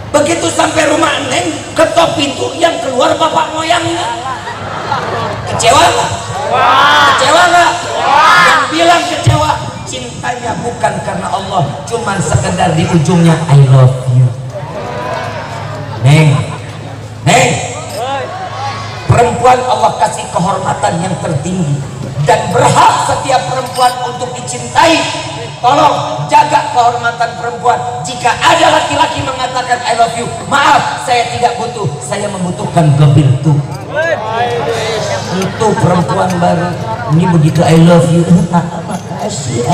Begitu sampai rumah Neng, ketok pintu, yang keluar bapak moyangnya. Kecewa nggak? Kecewa nggak? Yang bilang kecewa, cintanya bukan karena Allah, cuman sekedar di ujungnya I love you. Neng, perempuan Allah kasih kehormatan yang tertinggi dan berhak setiap perempuan untuk dicintai. Tolong jaga kehormatan perempuan. Jika ada laki-laki mengatakan I love you, maaf, saya tidak butuh, saya membutuhkan mobil tuh. Itu perempuan baru. Ini begitu I love you, makasih.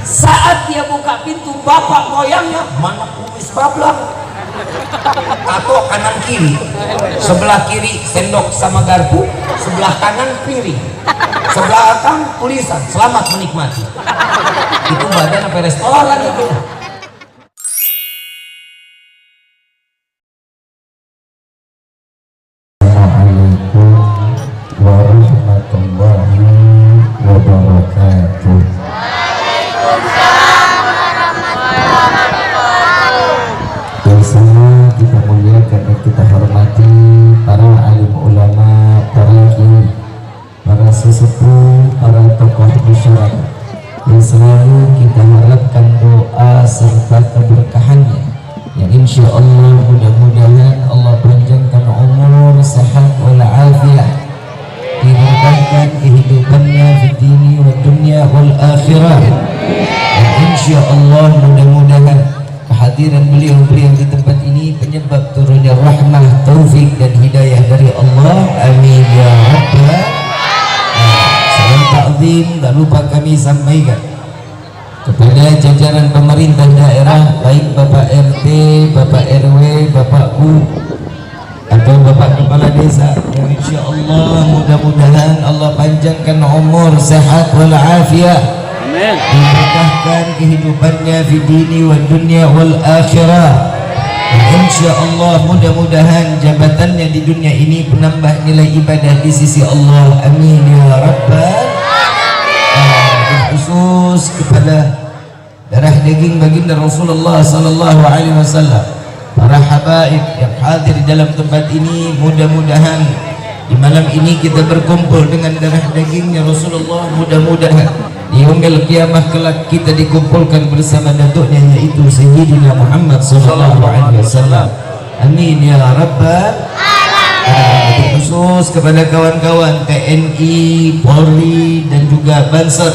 Saat dia buka pintu, bapak moyangnya mana kumis bablang. Atau kanan kiri, sebelah kiri sendok sama garpu, sebelah kanan piring, sebelah kanan tulisan selamat menikmati. Itu badan apa restoran itu? Assalamualaikum warahmatullahi wabarakatuh. Bersama kita muliakan dan kita hormati para alim ulama, para kiai, para sesepuh, para tokoh masyarakat yang selalu kita harapkan doa serta keberkahannya, yang insya Allah mudah-mudahan Allah panjangkan umur, sehat walafiat, diberkahkan kehidupannya di dini wa dunia wal akhirah, dan insya Allah mudah-mudahan kehadiran beliau-beliau di tempat ini penyebab turunnya rahmah, taufik dan hidayah dari Allah. Amin ya rabbal alamin. Salam ta'zim tak lupa kami sampaikan kepada jajaran pemerintah daerah, baik Bapak RT, Bapak RW, Bapak U atau Bapak Kepala Desa, yang insya Allah mudah-mudahan Allah panjangkan umur, sehat walafiat, diberkahkan kehidupannya di dini wa dunia wal akhirah, dan insya Allah mudah-mudahan jabatannya di dunia ini menambah nilai ibadah di sisi Allah. Amin ya rabbal alamin. Khusus kepada darah daging baginda Rasulullah sallallahu alaihi wasallam, para habaib yang hadir dalam tempat ini, mudah-mudahan di malam ini kita berkumpul dengan darah dagingnya Rasulullah. Mudah-mudahan di yaumil qiyamah kelak kita dikumpulkan bersama datuknya, yaitu Sayyidina Muhammad sallallahu alaihi wasallam. Amin ya rabbal alamin. Khusus kepada kawan-kawan TNI, Polri dan juga Banser,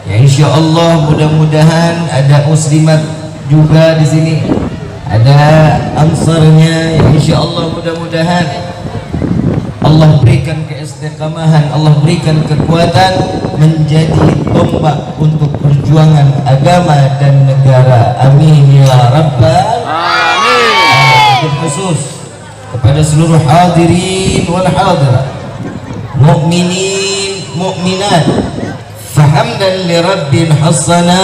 ya insya Allah mudah-mudahan ada muslimat juga di sini, ada ansarnya, ya insya Allah mudah-mudahan Allah berikan keistiqamahan, Allah berikan kekuatan menjadi tombak untuk perjuangan agama dan negara. Amin ya rabbal alamin. Khusus kepada seluruh hadirin wal hadirat, mukminin mukminat, fahamdan li rabbil hassana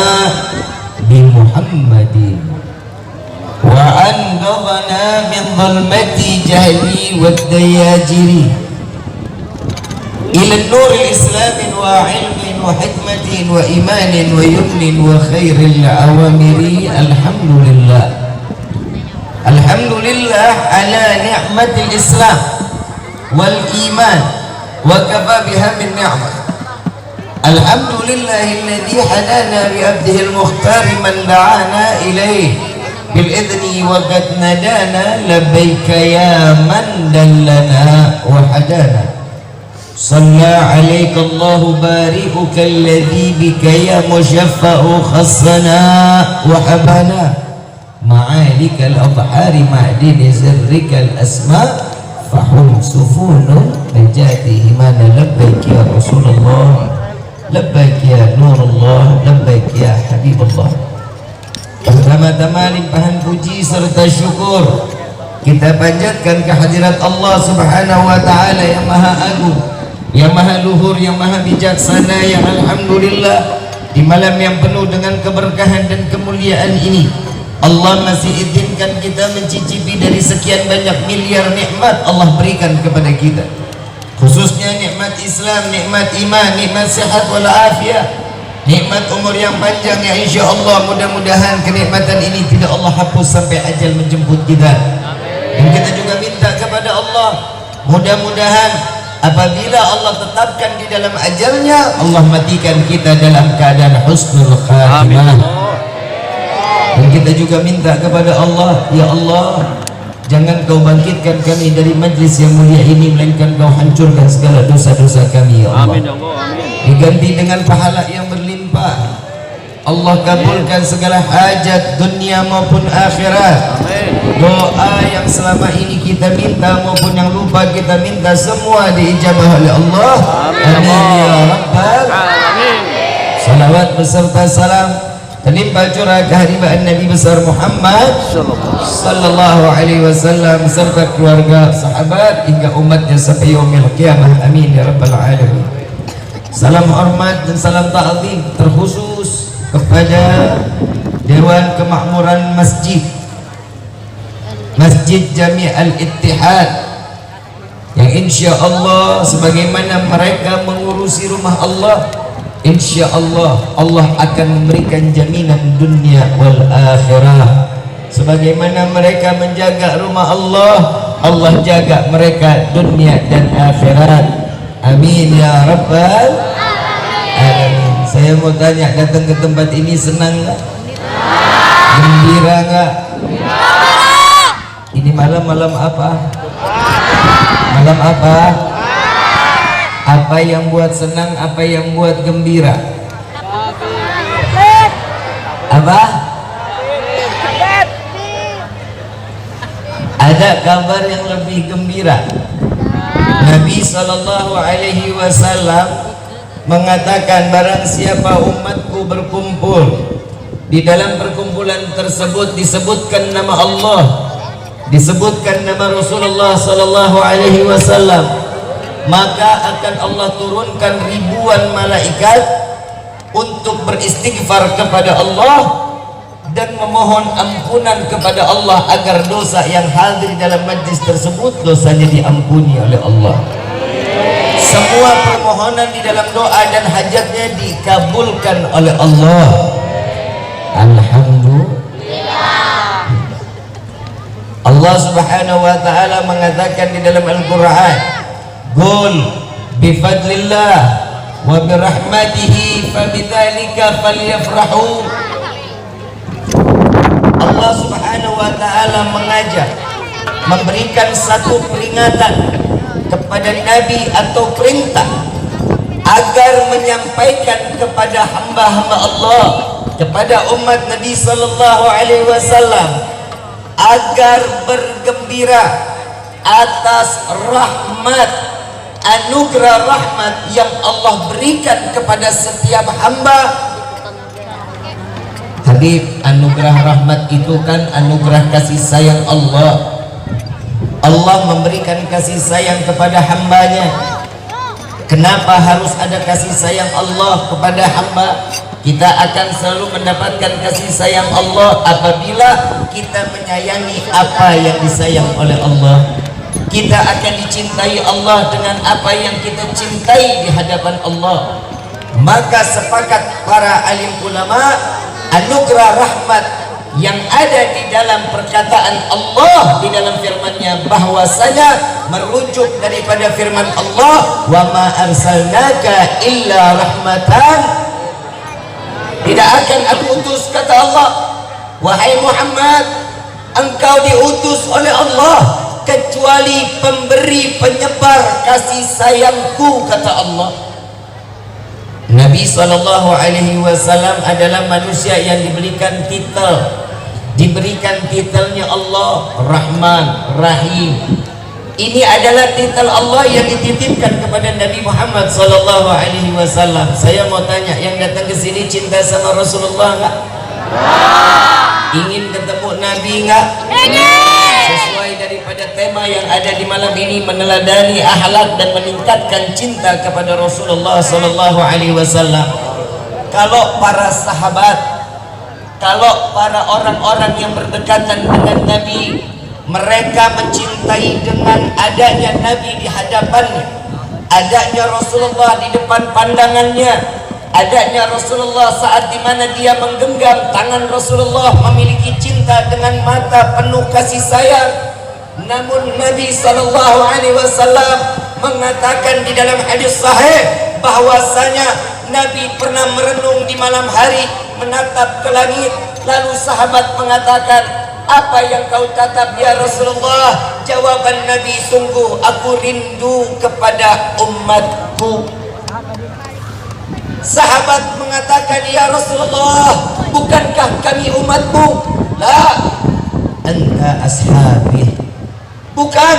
bi Muhammadin wa anqadhana min dhulmati jahli wad dayajiri ila nur al-islam wa ilmin wa hikmatin wa imanin wa yumnin wa khairil awamiri. Alhamdulillah ala ni'matil islam wal iman wa kafa biha min ni'mah. Alhamdulillahilladzi hadana bi abdihi al-mukhtar man da'ana ilayhi bil idni wa qad nadana labbaika ya man dallana wa hadana. Salla alayka Allahu bari'uka alladhi bika ya mushaffa'u khassana wa habana ma'alika al-adhari ma'dini zirrika al-asma fahum sufunu najati himana. Labbaik ya Rasulullah, labbaik ya Nurullah, labbaik ya Habibullah. Pertama-tama limpahan puji serta syukur kita panjatkan kehadirat Allah subhanahu wa ta'ala yang maha agung, yang maha luhur, yang maha bijaksana, yang alhamdulillah di malam yang penuh dengan keberkahan dan kemuliaan ini Allah masih izinkan kita mencicipi dari sekian banyak miliar nikmat Allah berikan kepada kita, khususnya nikmat Islam, nikmat iman, nikmat sehat walafiat. nikmat umur yang panjang ya insya Allah. Mudah-mudahan kenikmatan ini tidak Allah hapus sampai ajal menjemput kita. Dan kita juga minta kepada Allah, mudah-mudahan apabila Allah tetapkan di dalam ajalnya, Allah matikan kita dalam keadaan husnul khatimah. Dan kita juga minta kepada Allah, ya Allah, jangan kau bangkitkan kami dari majlis yang mulia ini, melainkan kau hancurkan segala dosa-dosa kami ya Allah. Diganti dengan pahala yang berlimpah. Allah kabulkan segala hajat dunia maupun akhirat. Doa yang selama ini kita minta maupun yang lupa kita minta, semua diijabah oleh Allah. Amin ya rabbal alamin. Salawat beserta salam terlimpah curah kehadiran Nabi besar Muhammad sallallahu alaihi wasallam serta keluarga, sahabat hingga umatnya sampai yaumil qiyamah. Amin ya rabbal alamin. Salam hormat dan salam ta'zim terkhusus kepada Dewan Kemakmuran Masjid Jami' Al-Ittihad yang insya Allah sebagaimana mereka mengurusi rumah Allah, insya Allah Allah akan memberikan jaminan dunia wal akhirah. Sebagaimana mereka menjaga rumah Allah, Allah jaga mereka dunia dan akhirat. Amin ya rabbal alamin. Saya mau tanya, datang ke tempat ini senang nggak? Gembira nggak? Ini malam apa? Malam apa? Apa yang buat senang? Apa yang buat gembira? Apa? Ada kabar yang lebih gembira. Nabi sallallahu alaihi wasallam mengatakan, barang siapa umatku berkumpul, di dalam perkumpulan tersebut disebutkan nama Allah, disebutkan nama Rasulullah sallallahu alaihi wasallam, maka akan Allah turunkan ribuan malaikat untuk beristighfar kepada Allah dan memohon ampunan kepada Allah agar dosa yang hadir dalam majlis tersebut dosanya diampuni oleh Allah. Semua permohonan di dalam doa dan hajatnya dikabulkan oleh Allah. Alhamdulillah. Allah subhanahu wa ta'ala mengatakan di dalam Al-Quran, Qul bifadlillah wa birahmatihi fabidzalika falyafrahu. Allah subhanahu wa ta'ala mengajak, memberikan satu peringatan kepada Nabi atau perintah agar menyampaikan kepada hamba-hamba Allah, kepada umat Nabi sallallahu alaihi wasallam, agar bergembira atas rahmat, anugerah rahmat yang Allah berikan kepada setiap hamba. Habib, anugerah rahmat itu kan anugerah kasih sayang Allah. Allah memberikan kasih sayang kepada hambanya. Kenapa harus ada kasih sayang Allah kepada hamba? Kita akan selalu mendapatkan kasih sayang Allah apabila kita menyayangi apa yang disayang oleh Allah. Kita akan dicintai Allah dengan apa yang kita cintai di hadapan Allah. Maka sepakat para alim ulama, anugerah rahmat yang ada di dalam perkataan Allah di dalam firman-Nya, bahwasanya merujuk daripada firman Allah, wa ma arsalnaka illa rahmatan. Tidak akan aku utus, kata Allah, wahai Muhammad, engkau diutus oleh Allah kecuali pemberi penyebar kasih sayangku, kata Allah. Nabi sallallahu alaihi wasallam adalah manusia yang diberikan titelnya Allah Rahman Rahim. Ini adalah titel Allah yang dititipkan kepada Nabi Muhammad sallallahu alaihi wasallam. Saya mau tanya, yang datang ke sini cinta sama Rasulullah enggak? Ingin ketemu Nabi enggak? Sesuai daripada tema yang ada di malam ini, meneladani akhlak dan meningkatkan cinta kepada Rasulullah sallallahu alaihi wasallam. Kalau para sahabat, kalau para orang-orang yang berdekatan dengan Nabi, mereka mencintai dengan adanya Nabi di hadapannya, adanya Rasulullah di depan pandangannya, adanya Rasulullah saat dimana dia menggenggam tangan Rasulullah, memiliki cinta dengan mata penuh kasih sayang. Namun Nabi Sallallahu Alaihi Wasallam mengatakan di dalam hadis sahih bahwasanya Nabi pernah merenung di malam hari, menatap ke langit, lalu sahabat mengatakan, apa yang kau tatap ya Rasulullah? Jawaban Nabi, sungguh aku rindu kepada umatku. Sahabat mengatakan, ya Rasulullah, bukankah kami umatmu? La, anta ashabi. Bukan,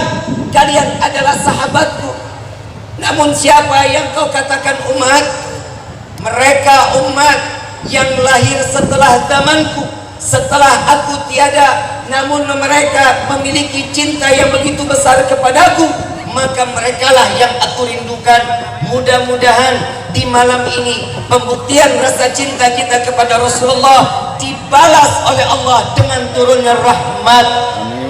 kalian adalah sahabatku. Namun siapa yang kau katakan umat? Mereka umat yang lahir setelah zamanku, setelah aku tiada, namun mereka memiliki cinta yang begitu besar kepadaku, maka merekalah yang aku rindukan. Mudah-mudahan di malam ini pembuktian rasa cinta kita kepada Rasulullah dibalas oleh Allah dengan turunnya rahmat,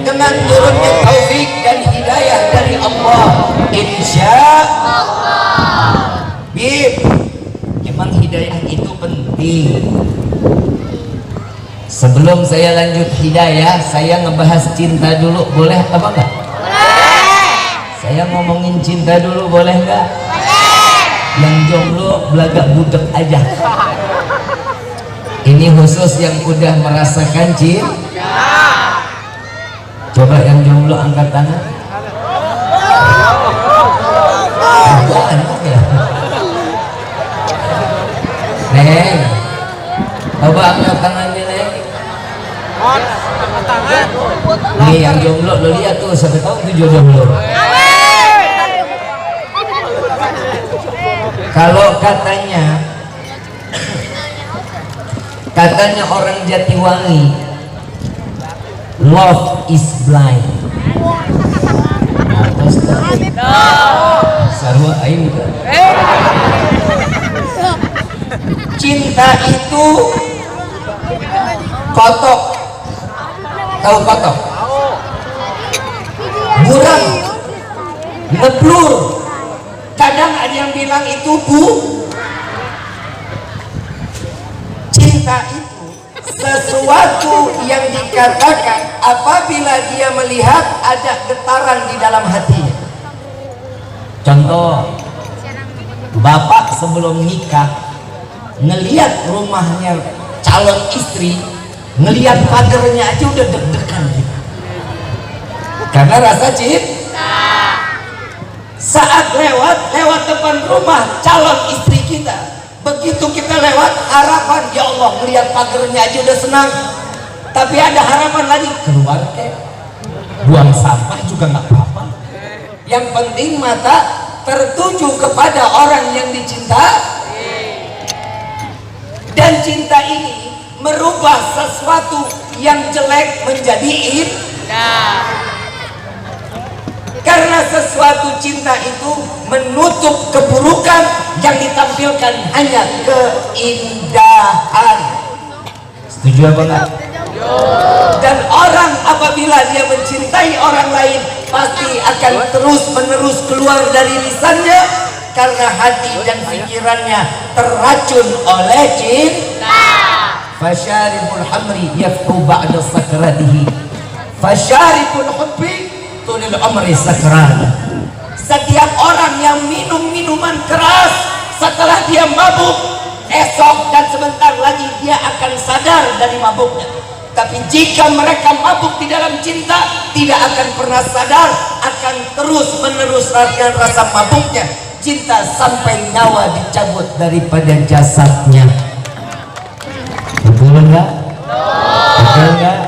dengan turunnya taufik dan hidayah dari Allah, insya Allah. Bib, emang hidayah itu penting. Sebelum saya lanjut hidayah, saya ngebahas cinta dulu, boleh apa enggak? Boleh. Saya ngomongin cinta dulu, boleh enggak? Boleh. Yang jomblo belagak budek aja. Ini khusus yang udah merasakan cinta. Coba yang jomblo angkat tangan. Neng, coba angkat tangannya, Neng. Nih yang jomblo, lo lihat tuh, siapa tahu itu jodoh lo. Kalau katanya orang Jatiwangi, love is blind. Sarwa aing. Cinta itu kotok. Tahu kotok? Buram, ngeblur. Kadang ada yang bilang itu cinta itu sesuatu yang dikatakan apabila dia melihat ada getaran di dalam hatinya. Contoh, bapak sebelum nikah ngelihat rumahnya calon istri, ngelihat pagarnya aja udah deg-degan gitu. Karena rasa cinta. Saat lewat depan rumah calon istri kita, begitu kita lewat, harapan, ya Allah, ngelihat pagarnya aja udah senang. Tapi ada harapan lagi, keluar ke buang sampah juga nggak apa-apa. Yang penting mata tertuju kepada orang yang dicinta. Dan cinta ini merubah sesuatu yang jelek menjadi indah. Karena sesuatu cinta itu menutup keburukan, yang ditampilkan hanya keindahan. Setuju apa enggak? Dan orang apabila dia mencintai orang lain, pasti akan terus menerus keluar dari lisannya, karena hati dan pikirannya terracun oleh cinta. Fasyaribul hamri yafku ba'da sakratihi, fasyaribul hubbi tulil umri sakran. Setiap orang yang minum minuman keras, setelah dia mabuk, esok dan sebentar lagi dia akan sadar dari mabuknya. Tapi jika mereka mabuk di dalam cinta, tidak akan pernah sadar, akan terus menerus rasa mabuknya cinta sampai nyawa dicabut daripada jasadnya. Betul enggak? Betul enggak?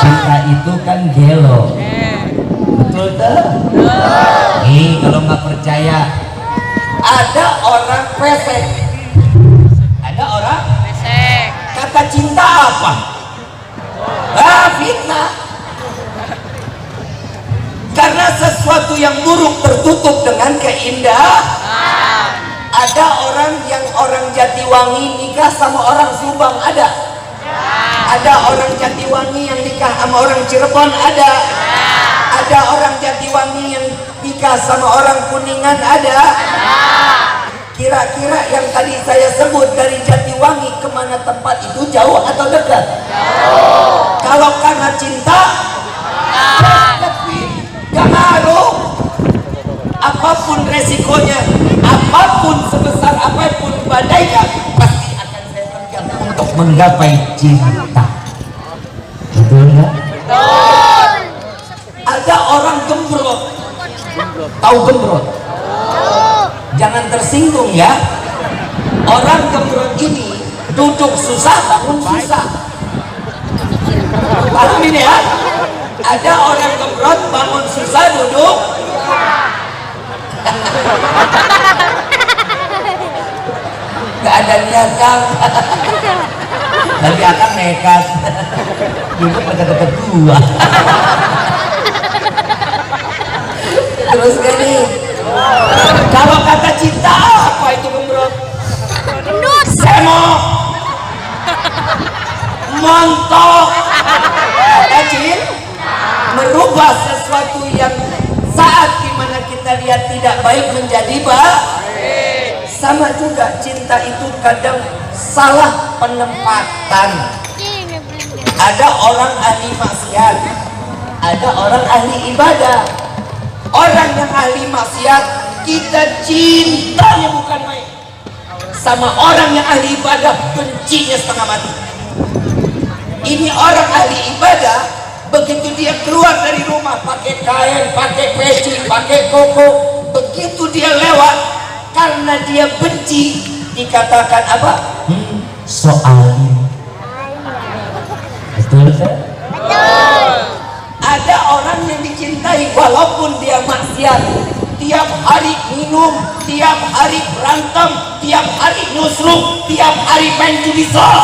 Cinta itu kan gelo. Betul tak? Nih kalau nggak percaya, ada orang pesek, ada orang pesek. Kata cinta apa? Fitnah. Karena sesuatu yang buruk tertutup dengan keindahan. Ada orang yang orang Jatiwangi nikah sama orang Subang, ada. Ada orang Jatiwangi yang nikah sama orang Cirebon, ada. Ada orang Jatiwangi yang nikah sama orang Kuningan, ada. Kira-kira yang tadi saya sebut dari Jatiwangi kemana tempat itu jauh atau dekat? Jauh. Kalau karena cinta, dekat, gak ngaruh. Apapun resikonya, apapun sebesar apapun badainya, pasti akan saya terjang untuk menggapai cinta. Betul nggak? Betul. Ada orang gembrot. Tahu gembrot? Jangan tersinggung ya. Orang gembrot ini duduk susah, bangun susah. Paham ini ya? Ada orang gembrot bangun susah, duduk. Gak ada niatan. Tapi akan nekat. Duduk dekat-dekat gua. Terus gini, kalau kata cinta apa itu gembrot? Semok, montok, kecil, merubah sesuatu yang saat dimana kita lihat tidak baik menjadi baik. Sama juga cinta itu kadang salah penempatan. Ada orang ahli maksiat, ada orang ahli ibadah. Orang yang ahli maksiat kita cintanya bukan main. Sama orang yang ahli ibadah bencinya setengah mati. Ini orang ahli ibadah, begitu dia keluar dari rumah pakai kain, pakai peci, pakai koko, begitu dia lewat karena dia benci dikatakan apa? Soalnya. Betul kan? Betul. Ada orang yang dicintai walaupun dia maksiat, tiap hari minum, tiap hari berantem, tiap hari nusruk, tiap hari main judi slot.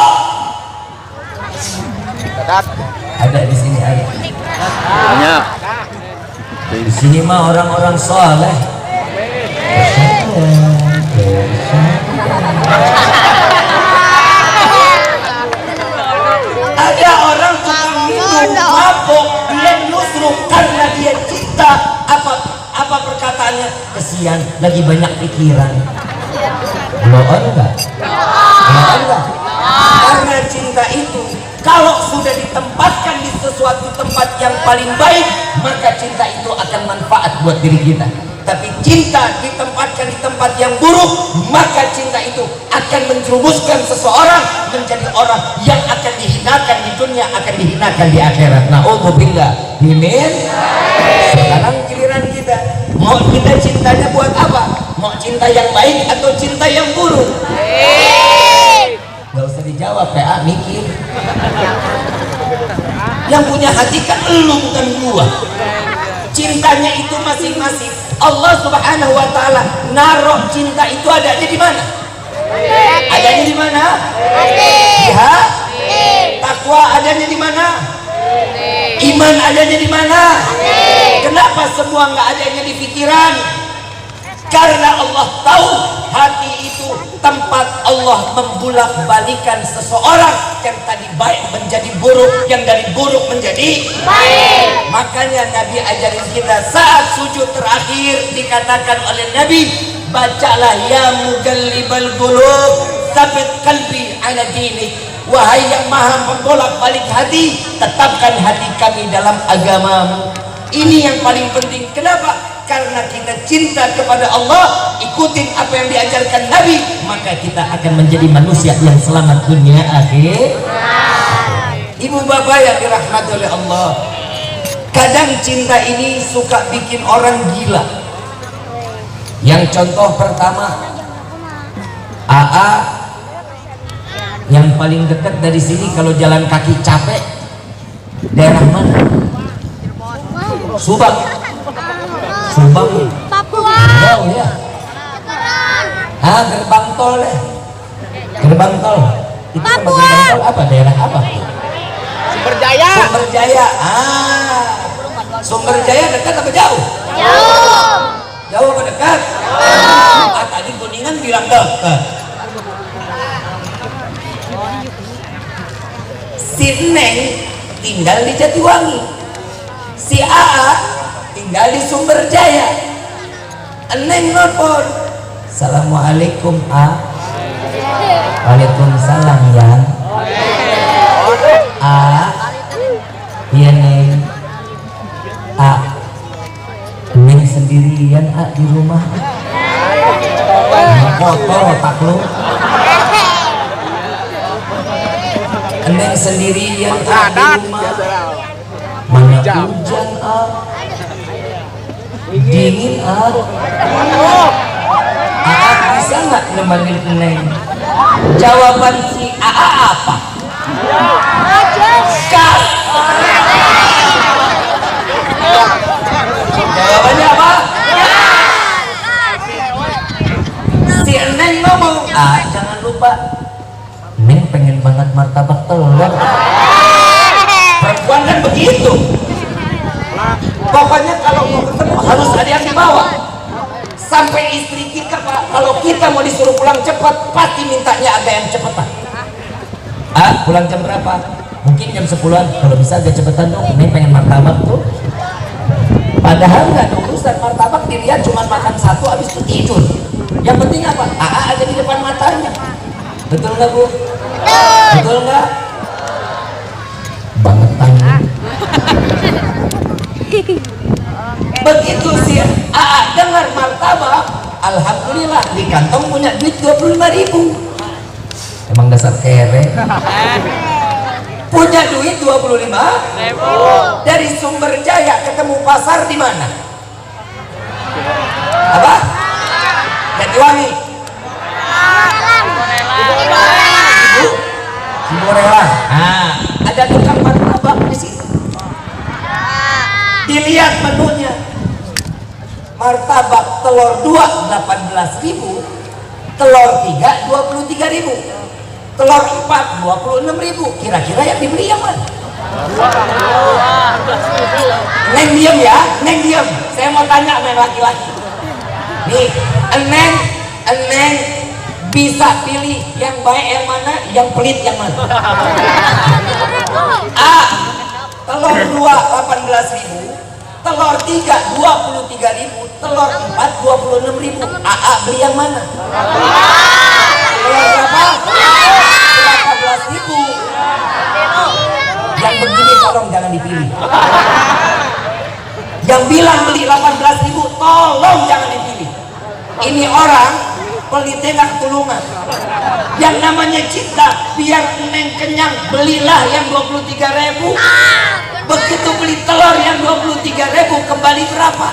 Ada di sini ada. Banyak. Di sini mah orang-orang soleh. Ada orang tukang minum, mabuk, dia nusruk karena dia cinta. Apa perkataannya? Kesian, lagi banyak pikiran. Blow on enggak? Blow on enggak? Karena cinta itu kalau sudah ditempatkan di sesuatu tempat yang paling baik, maka cinta itu akan manfaat buat diri kita. Tapi cinta ditempatkan di tempat yang buruk, maka cinta itu akan menjerumuskan seseorang menjadi orang yang akan dihinakan di dunia, akan dihinakan di akhirat. Na'udzubillah. Amin. Sekarang giliran kita, mau kita cintanya buat apa? Mau cinta yang baik atau cinta yang buruk? Gak usah dijawab, PA mikir. Yang punya hati kan elu, bukan gua. Cintanya itu masing-masing. Allah Subhanahu wa taala naruh cinta itu adanya di mana? Adanya di mana? Ya. Takwa adanya di mana? Iman adanya di mana? Kenapa semua nggak adanya di pikiran? Karena Allah tahu hati itu tempat Allah membulak-balikan seseorang yang tadi baik menjadi buruk, yang dari buruk menjadi baik. Makanya Nabi ajarin kita saat sujud terakhir dikatakan oleh Nabi, bacalah ya mugallibal qulub tsabbit qalbi ala dinik. Wahai yang maha membolak-balik hati, tetapkan hati kami dalam agamamu. Ini yang paling penting. Kenapa? Karena kita cinta kepada Allah, ikutin apa yang diajarkan Nabi, maka kita akan menjadi manusia yang selamat dunia akhir. Ibu bapak yang dirahmati oleh Allah, kadang cinta ini suka bikin orang gila. Yang contoh pertama, AA yang paling dekat dari sini kalau jalan kaki capek, daerah mana? Subang. Subang, Papua. jauh ya. Gerbang tol deh. Gerbang tol. Itu Papua. gerbang tol apa? Daerah apa? Sumberjaya. Sumberjaya. Sumberjaya dekat apa jauh? Jauh. Jauh apa dekat? Jauh. Tadi Kuningan bilang dekat. Si Neng tinggal di Jatiwangi. Si AA tinggal di Sumberjaya. Neng nelfon, Assalamualaikum A. Waalaikumsalam Yan. A. Iya Neng. A. Neng sendirian A di rumah. Kotor otak lu. Neng sendirian A di rumah. Mana hujan A. Dingin A. A bisa nggak nemenin Neng? Jawaban si A apa? Gas. Jawabannya apa? Si Neng ngomong, jangan lupa Neng pengen banget martabak telur. Perempuan kan begitu, pokoknya kalau mau ketemu harus ada yang dibawa. Sampai istri kita Pak, kalau kita mau disuruh pulang cepat pasti mintanya ada yang cepetan. Pulang jam berapa? Mungkin jam 10-an. Kalau bisa agak cepetan dong, Neng pengen martabak tuh. Padahal nggak ada urusan, martabak dilihat cuma makan satu habis itu tidur. Yang penting apa? Ada di depan matanya. Betul nggak Bu? Betul nggak? Bangetan. Begitu sih dengar martabak, alhamdulillah di kantong punya duit 25.000. Emang dasar kere. Punya duit 25.000 dari Sumber Jaya ketemu pasar di mana? Apa? Jatiwangi. Ciborela. Ada tukang martabak di situ. Dilihat menunya. Martabak telur 2 18.000, telur 3 23.000, telur 4 26.000. Kira-kira yang dibeli yang mana? Neng diem ya, Neng diem. Saya mau tanya sama laki-laki. Nih, Neng bisa pilih yang baik yang mana, yang pelit yang mana? Telur 2 18.000, telur 3 23.000, telur 4 26.000. Beli yang mana? Telur berapa? 18.000. Yang begini tolong jangan dipilih. Yang bilang beli 18.000 tolong jangan dipilih. Ini orang pelitnya nggak ketulungan. Yang namanya cinta, biar Neng kenyang belilah yang 23.000. Begitu beli telur yang 23.000 kembali berapa?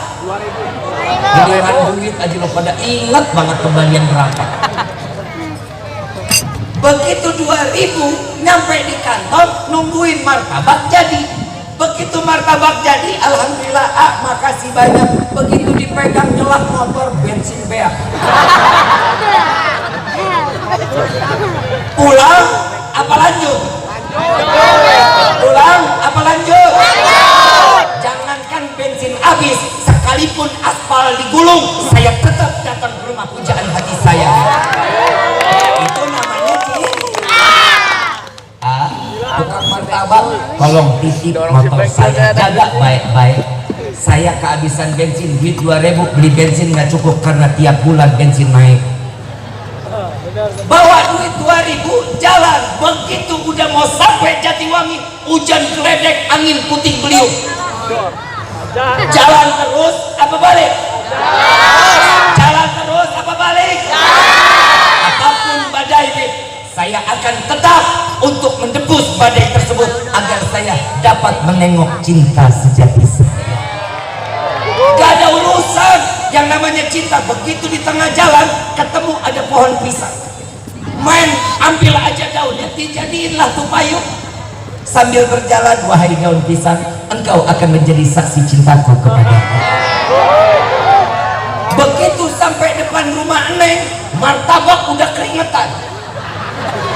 2.000. Duit aja lo pada ingat banget kembalian berapa. Begitu 2.000 nyampe di kantor nungguin martabak jadi. Begitu martabak jadi, alhamdulillah makasih banyak. Begitu dipegang nyelak motor bensin beak. Pulang apa lanjut? Pulang apa lanjut? Jangankan bensin habis, sekalipun aspal digulung, saya tetap datang ke rumah pujaan hati saya. Itu namanya tukang martabak, tolong titip motor saya, jaga baik-baik. Saya kehabisan bensin, duit 2.000 beli bensin nggak cukup karena tiap bulan bensin naik. Bawa duit 2.000 jalan, begitu udah mau sampai Jatiwangi hujan geledek, angin puting beliung. Jalan terus apa balik? Jalan terus apa balik? Apapun badai, saya akan tetap untuk mendebus badai tersebut agar saya dapat menengok cinta sejati saya. Gak ada urusan yang namanya cinta. Begitu di tengah jalan ketemu ada pohon pisang, main ambil aja daunnya, dijadiinlah tuh payung. Sambil berjalan, wahai daun pisang, engkau akan menjadi saksi cintaku kepadamu. Begitu sampai depan rumah Neng, martabak udah keringetan.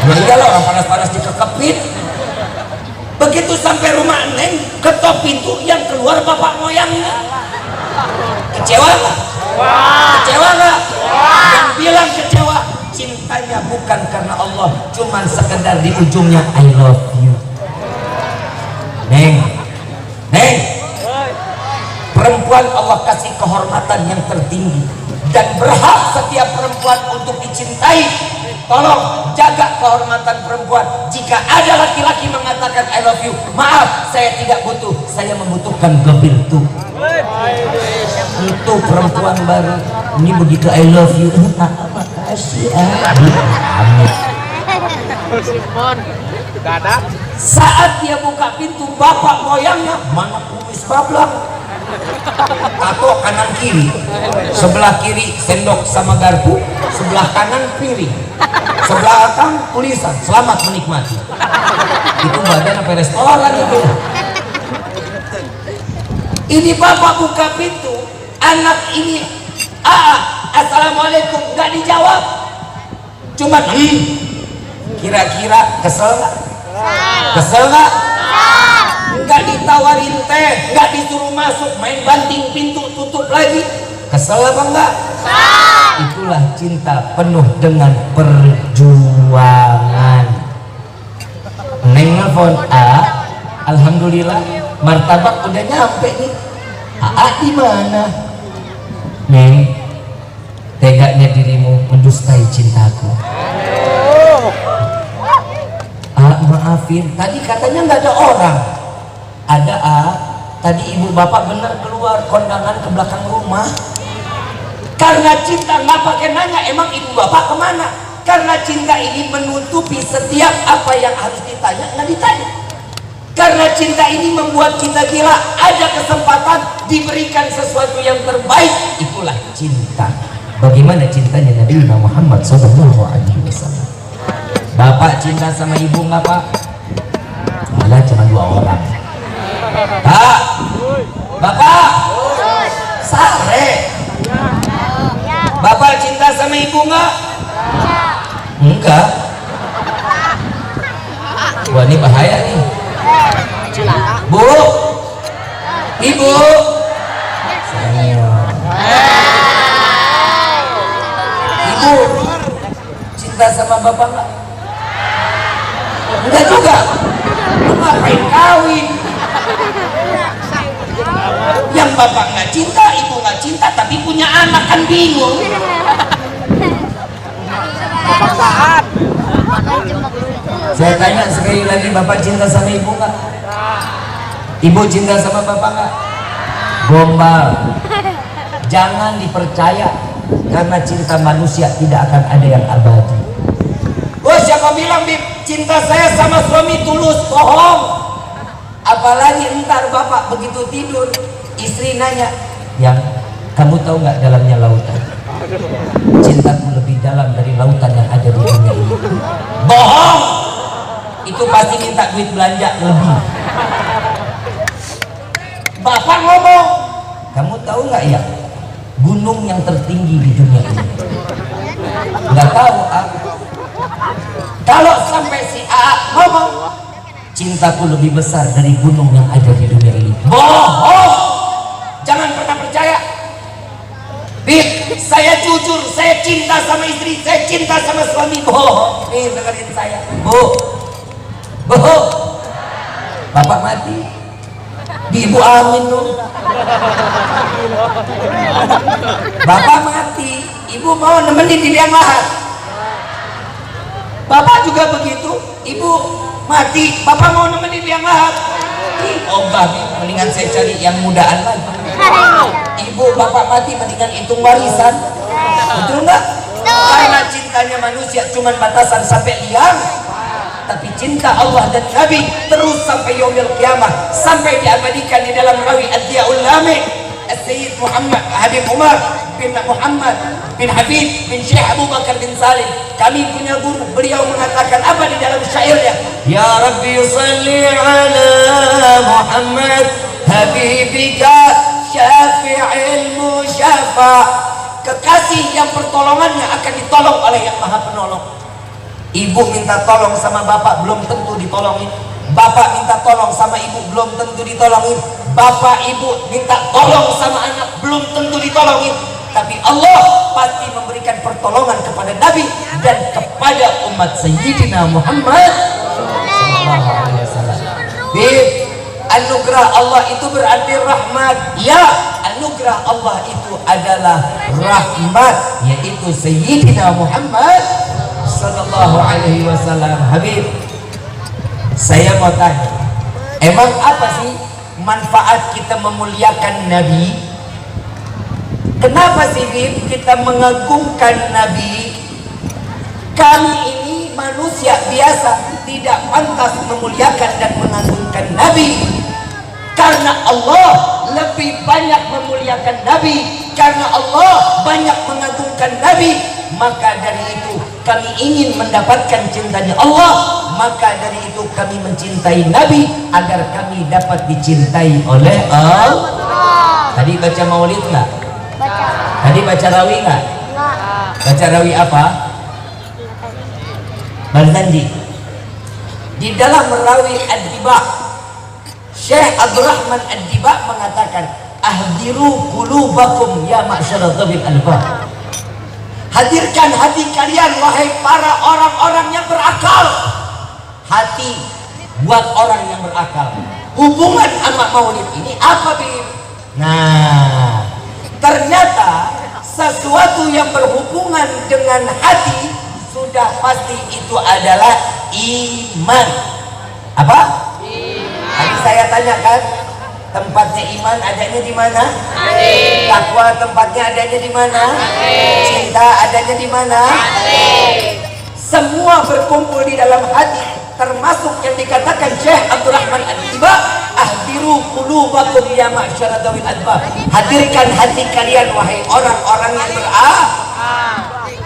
Ya iyalah, orang panas-panas dikekepin. Begitu sampai rumah Neng, ketok pintu, yang keluar bapak moyangnya. Kecewa nggak? Kecewa nggak? Yang bilang kecewa, cintanya bukan karena Allah, cuman sekedar di ujungnya I love you. Neng, perempuan Allah kasih kehormatan yang tertinggi. dan berhak setiap perempuan untuk dicintai. Tolong jaga kehormatan perempuan. Jika ada laki-laki mengatakan I love you, maaf, saya tidak butuh, saya membutuhkan gebil tuh. Itu perempuan baru ini begitu I love you, makasih saat dia buka pintu, bapak moyangnya mana kumis bablang, tato kanan kiri, sebelah kiri sendok sama garpu, sebelah kanan piring, sebelah kanan tulisan selamat menikmati. Itu badan apa restoran itu? Ini bapak buka pintu, anak ini assalamualaikum, nggak dijawab, cuman kira-kira kesel nggak? Kesel nggak? Nggak ditawarin teh, nggak disuruh masuk, main banting pintu tutup lagi, kesel apa enggak? Itulah cinta penuh dengan perjuangan. Neng nelfon alhamdulillah martabak udah nyampe nih. Di mana? Neng, teganya dirimu mendustai cintaku. Maafin, tadi katanya nggak ada orang. Ada tadi ibu bapak bener keluar kondangan ke belakang rumah. Karena cinta nggak pakai nanya emang ibu bapak kemana. Karena cinta ini menutupi setiap apa yang harus ditanya nggak ditanya. Karena cinta ini membuat kita gila. Ada kesempatan diberikan sesuatu yang terbaik, itulah cinta. Bagaimana cintanya Nabi Muhammad SAW? Bapak cinta sama ibu nggak pak? Malah cuma 2 orang. Pak, bapak, sare. Bapak cinta sama ibu nggak? Enggak. Wah ini bahaya nih. Bu, ibu. Ibu cinta sama bapak nggak? Enggak juga. Ngapain kawin? Yang bapak nggak cinta, ibu nggak cinta, tapi punya anak kan bingung. Saya tanya sekali lagi, bapak cinta sama ibu nggak? Ibu cinta sama bapak nggak? Gombal. Jangan dipercaya, karena cinta manusia tidak akan ada yang abadi. Oh siapa bilang cinta saya sama suami tulus? Bohong. Apalagi entar bapak begitu tidur, istri nanya, yang kamu tahu nggak dalamnya lautan? Cintaku lebih dalam dari lautan yang ada di dunia ini. Bohong. Itu pasti minta duit belanja lebih. Bapak ngomong, kamu tahu nggak ya gunung yang tertinggi di dunia ini? Nggak tahu Kalau sampai si A ngomong, cintaku lebih besar dari gunung yang ada di dunia ini. Bohong. Jangan pernah percaya. Saya jujur, saya cinta sama istri, saya cinta sama suami. Bohong. Dengerin saya. Bohong. Bapak mati, ibu amin dong. Bapak mati, ibu mau nemenin di liang lahat. Bapak juga begitu, ibu mati, bapak mau nemenin liang lahat. Mendingan saya cari yang mudaan lagi. Ibu bapak mati mendingan hitung warisan. Betul nggak? Karena cintanya manusia cuma batasan sampai liang, tapi cinta Allah dan Nabi terus sampai yaumil kiamah, sampai diabadikan di dalam rawi Ad-Diyaul Lami. Sayyid Muhammad Habib Umar bin Muhammad bin Habib bin Syekh Abu Bakar bin Salim, kami punya guru, beliau mengatakan apa di dalam syairnya? Ya Rabbi salli ala Muhammad habibika syafi'il musyafa', kekasih yang pertolongannya akan ditolong oleh yang maha penolong. Ibu minta tolong sama bapak belum tentu ditolongin. Bapak minta tolong sama ibu belum tentu ditolongin. Bapak ibu minta tolong sama anak belum tentu ditolongin. Tapi Allah pasti memberikan pertolongan kepada Nabi dan kepada umat Sayyidina Muhammad sallallahu alaihi wasallam. Anugerah Allah itu berarti rahmat. Ya, anugerah Allah itu adalah rahmat, yaitu Sayyidina Muhammad sallallahu alaihi wasallam. Habib, saya mau tanya, emang apa sih manfaat kita memuliakan Nabi? Kenapa sih Bib kita mengagungkan Nabi? Kami ini manusia biasa tidak pantas memuliakan dan mengagungkan Nabi, karena Allah lebih banyak memuliakan Nabi, karena Allah banyak mengagungkan Nabi. Maka dari itu kami ingin mendapatkan cintanya Allah, maka dari itu kami mencintai Nabi agar kami dapat dicintai oleh Allah. Tadi baca maulid nggak? Tadi baca rawi nggak? Baca rawi apa? Barzanji. Di dalam rawi Ad-Diba, Syekh Abdurrahman Ad-Diba mengatakan, ahdiru qulubakum ya ma'syara dhabil albab. Hadirkan hati kalian wahai para orang-orang yang berakal. Hati buat orang yang berakal. Hubungan sama maulid ini apa, Bim? Nah, ternyata sesuatu yang berhubungan dengan hati sudah pasti itu adalah iman. Apa? Iman. Tadi saya tanyakan, tempatnya iman adanya di mana? Hati. Takwa tempatnya adanya di mana? Hati. Cinta adanya di mana? Hati. Semua berkumpul di dalam hati, termasuk yang dikatakan Syekh Abdurrahman Ad-Diba, ahdiru qulubakum ya ma'syara dzawil albab. Hadirkan hati kalian wahai orang-orang yang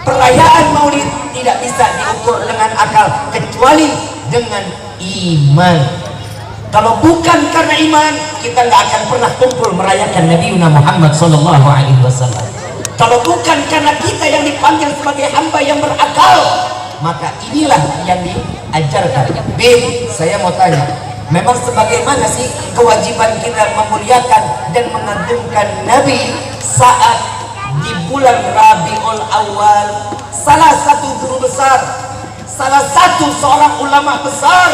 perayaan maulid tidak bisa diukur dengan akal kecuali dengan iman. Kalau bukan karena iman, kita nggak akan pernah kumpul merayakan Nabi Muhammad sallallahu alaihi wasallam. Kalau bukan karena kita yang dipanggil sebagai hamba yang berakal, maka inilah yang diajarkan. Bim, saya mau tanya, memang sebagaimana sih kewajiban kita memuliakan dan mengagungkan Nabi saat di bulan Rabiul Awal? Salah satu guru besar, salah satu seorang ulama besar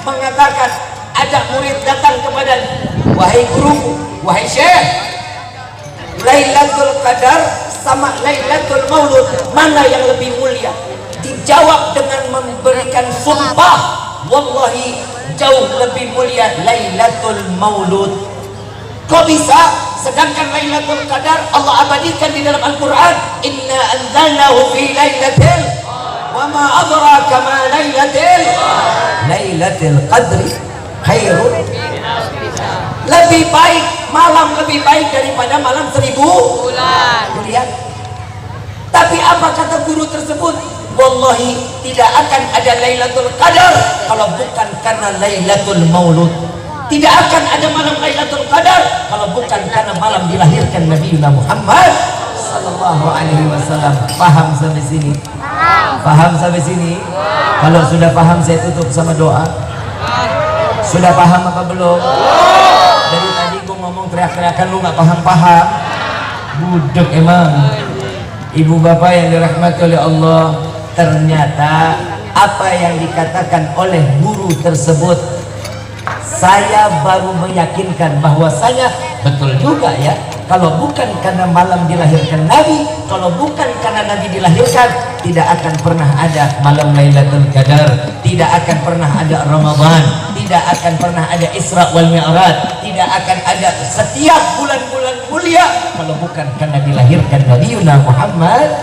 mengatakan, ada murid datang kepadanya, wahai guruku, wahai Syekh, Lailatul Qadar sama Lailatul Maulud mana yang lebih mulia? Dijawab dengan memberikan sumpah, wallahi jauh lebih mulia Lailatul Maulud. Kok bisa? Sedangkan Lailatul Qadar Allah abadikan di dalam Al-Quran, inna anzalnahu fi lailatil wa ma adraka ma lailatul qadri khairun. Lebih baik, malam lebih baik daripada malam 1000 bulan. Tapi apa kata guru tersebut? Wallahi tidak akan ada Lailatul Qadar kalau bukan karena Lailatul Maulud. Tidak akan ada malam Lailatul Qadar kalau bukan karena malam dilahirkan Nabi Muhammad sallallahu alaihi wasallam. Paham sampai sini? Paham sampai sini? Kalau sudah paham saya tutup sama doa. Sudah paham apa belum? Dari tadi gua ngomong teriak-teriakan lu nggak paham-paham. Budek emang. Ibu bapak yang dirahmati oleh Allah, ternyata apa yang dikatakan oleh guru tersebut, saya baru meyakinkan bahwasanya betul juga ya. Kalau bukan karena malam dilahirkan Nabi, kalau bukan karena Nabi dilahirkan, tidak akan pernah ada malam Lailatul Qadar, tidak akan pernah ada Ramadan, tidak akan pernah ada Isra wal Mi'raj, tidak akan ada setiap bulan-bulan mulia kalau bukan karena dilahirkan Nabi Muhammad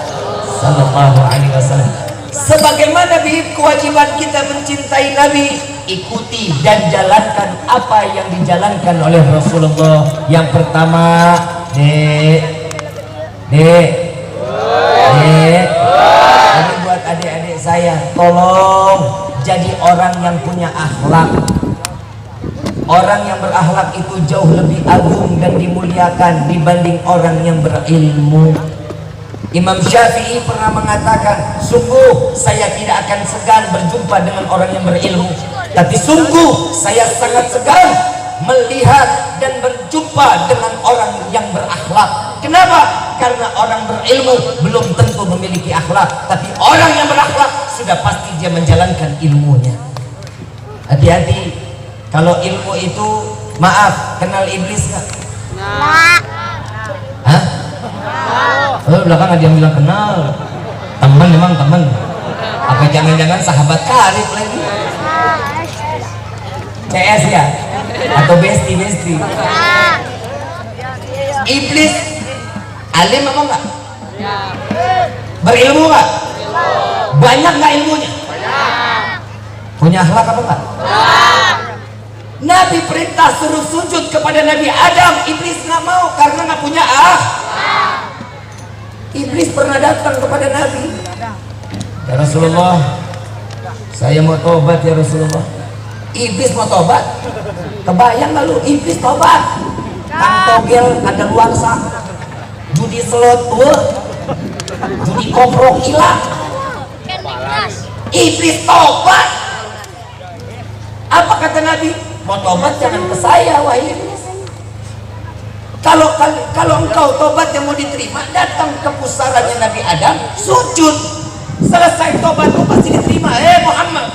sallallahu alaihi wasallam. Sebagaimana kewajiban kita mencintai Nabi, ikuti dan jalankan apa yang dijalankan oleh Rasulullah. Yang pertama, ini buat adik-adik saya, tolong jadi orang yang punya akhlak. Orang yang berakhlak itu jauh lebih agung dan dimuliakan dibanding orang yang berilmu. Imam Syafi'i pernah mengatakan, sungguh saya tidak akan segan berjumpa dengan orang yang berilmu, tapi sungguh saya sangat segan melihat dan berjumpa dengan orang yang berakhlak. Kenapa? Karena orang berilmu belum tentu memiliki akhlak, tapi orang yang berakhlak sudah pasti dia menjalankan ilmunya. Hati-hati, kalau ilmu itu, maaf, kenal iblis nggak? Belakang ada yang bilang kenal. Teman, memang teman. Apa jangan-jangan sahabat karib lagi? CS ya? Atau besti? Iblis alim apa enggak? Berilmu enggak? Banyak enggak ilmunya? Punya akhlak apa enggak? Nabi perintah suruh sujud kepada Nabi Adam, iblis nggak mau karena nggak punya Iblis pernah datang kepada Nabi, ya Rasulullah, saya mau tobat ya Rasulullah. Iblis mau tobat, kebayang nggak lu? Iblis tobat, kang togel ada luangsa, judi slot, judi koprok hilang. Iblis tobat. Apa kata Nabi? Mau tobat jangan ke saya, wahai iblis. Kalau engkau tobat yang mau diterima, datang ke pusarannya Nabi Adam, sujud. Selesai tobat lu pasti diterima. Muhammad.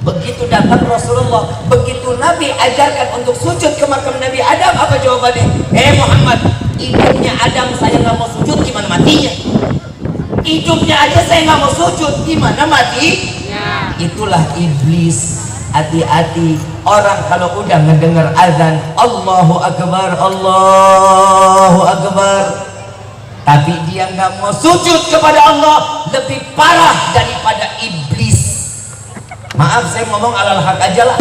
Begitu datang Rasulullah, begitu Nabi ajarkan untuk sujud ke makam Nabi Adam, apa jawabannya? Muhammad, hidupnya Adam saya nggak mau sujud, gimana matinya? Hidupnya aja saya nggak mau sujud, gimana matinya? Itulah iblis. Hati-hati orang kalau udah ngedengar azan Allahu Akbar, Allahu Akbar, tapi dia nggak mau sujud kepada Allah, lebih parah daripada iblis. Maaf saya ngomong alal hak aja lah.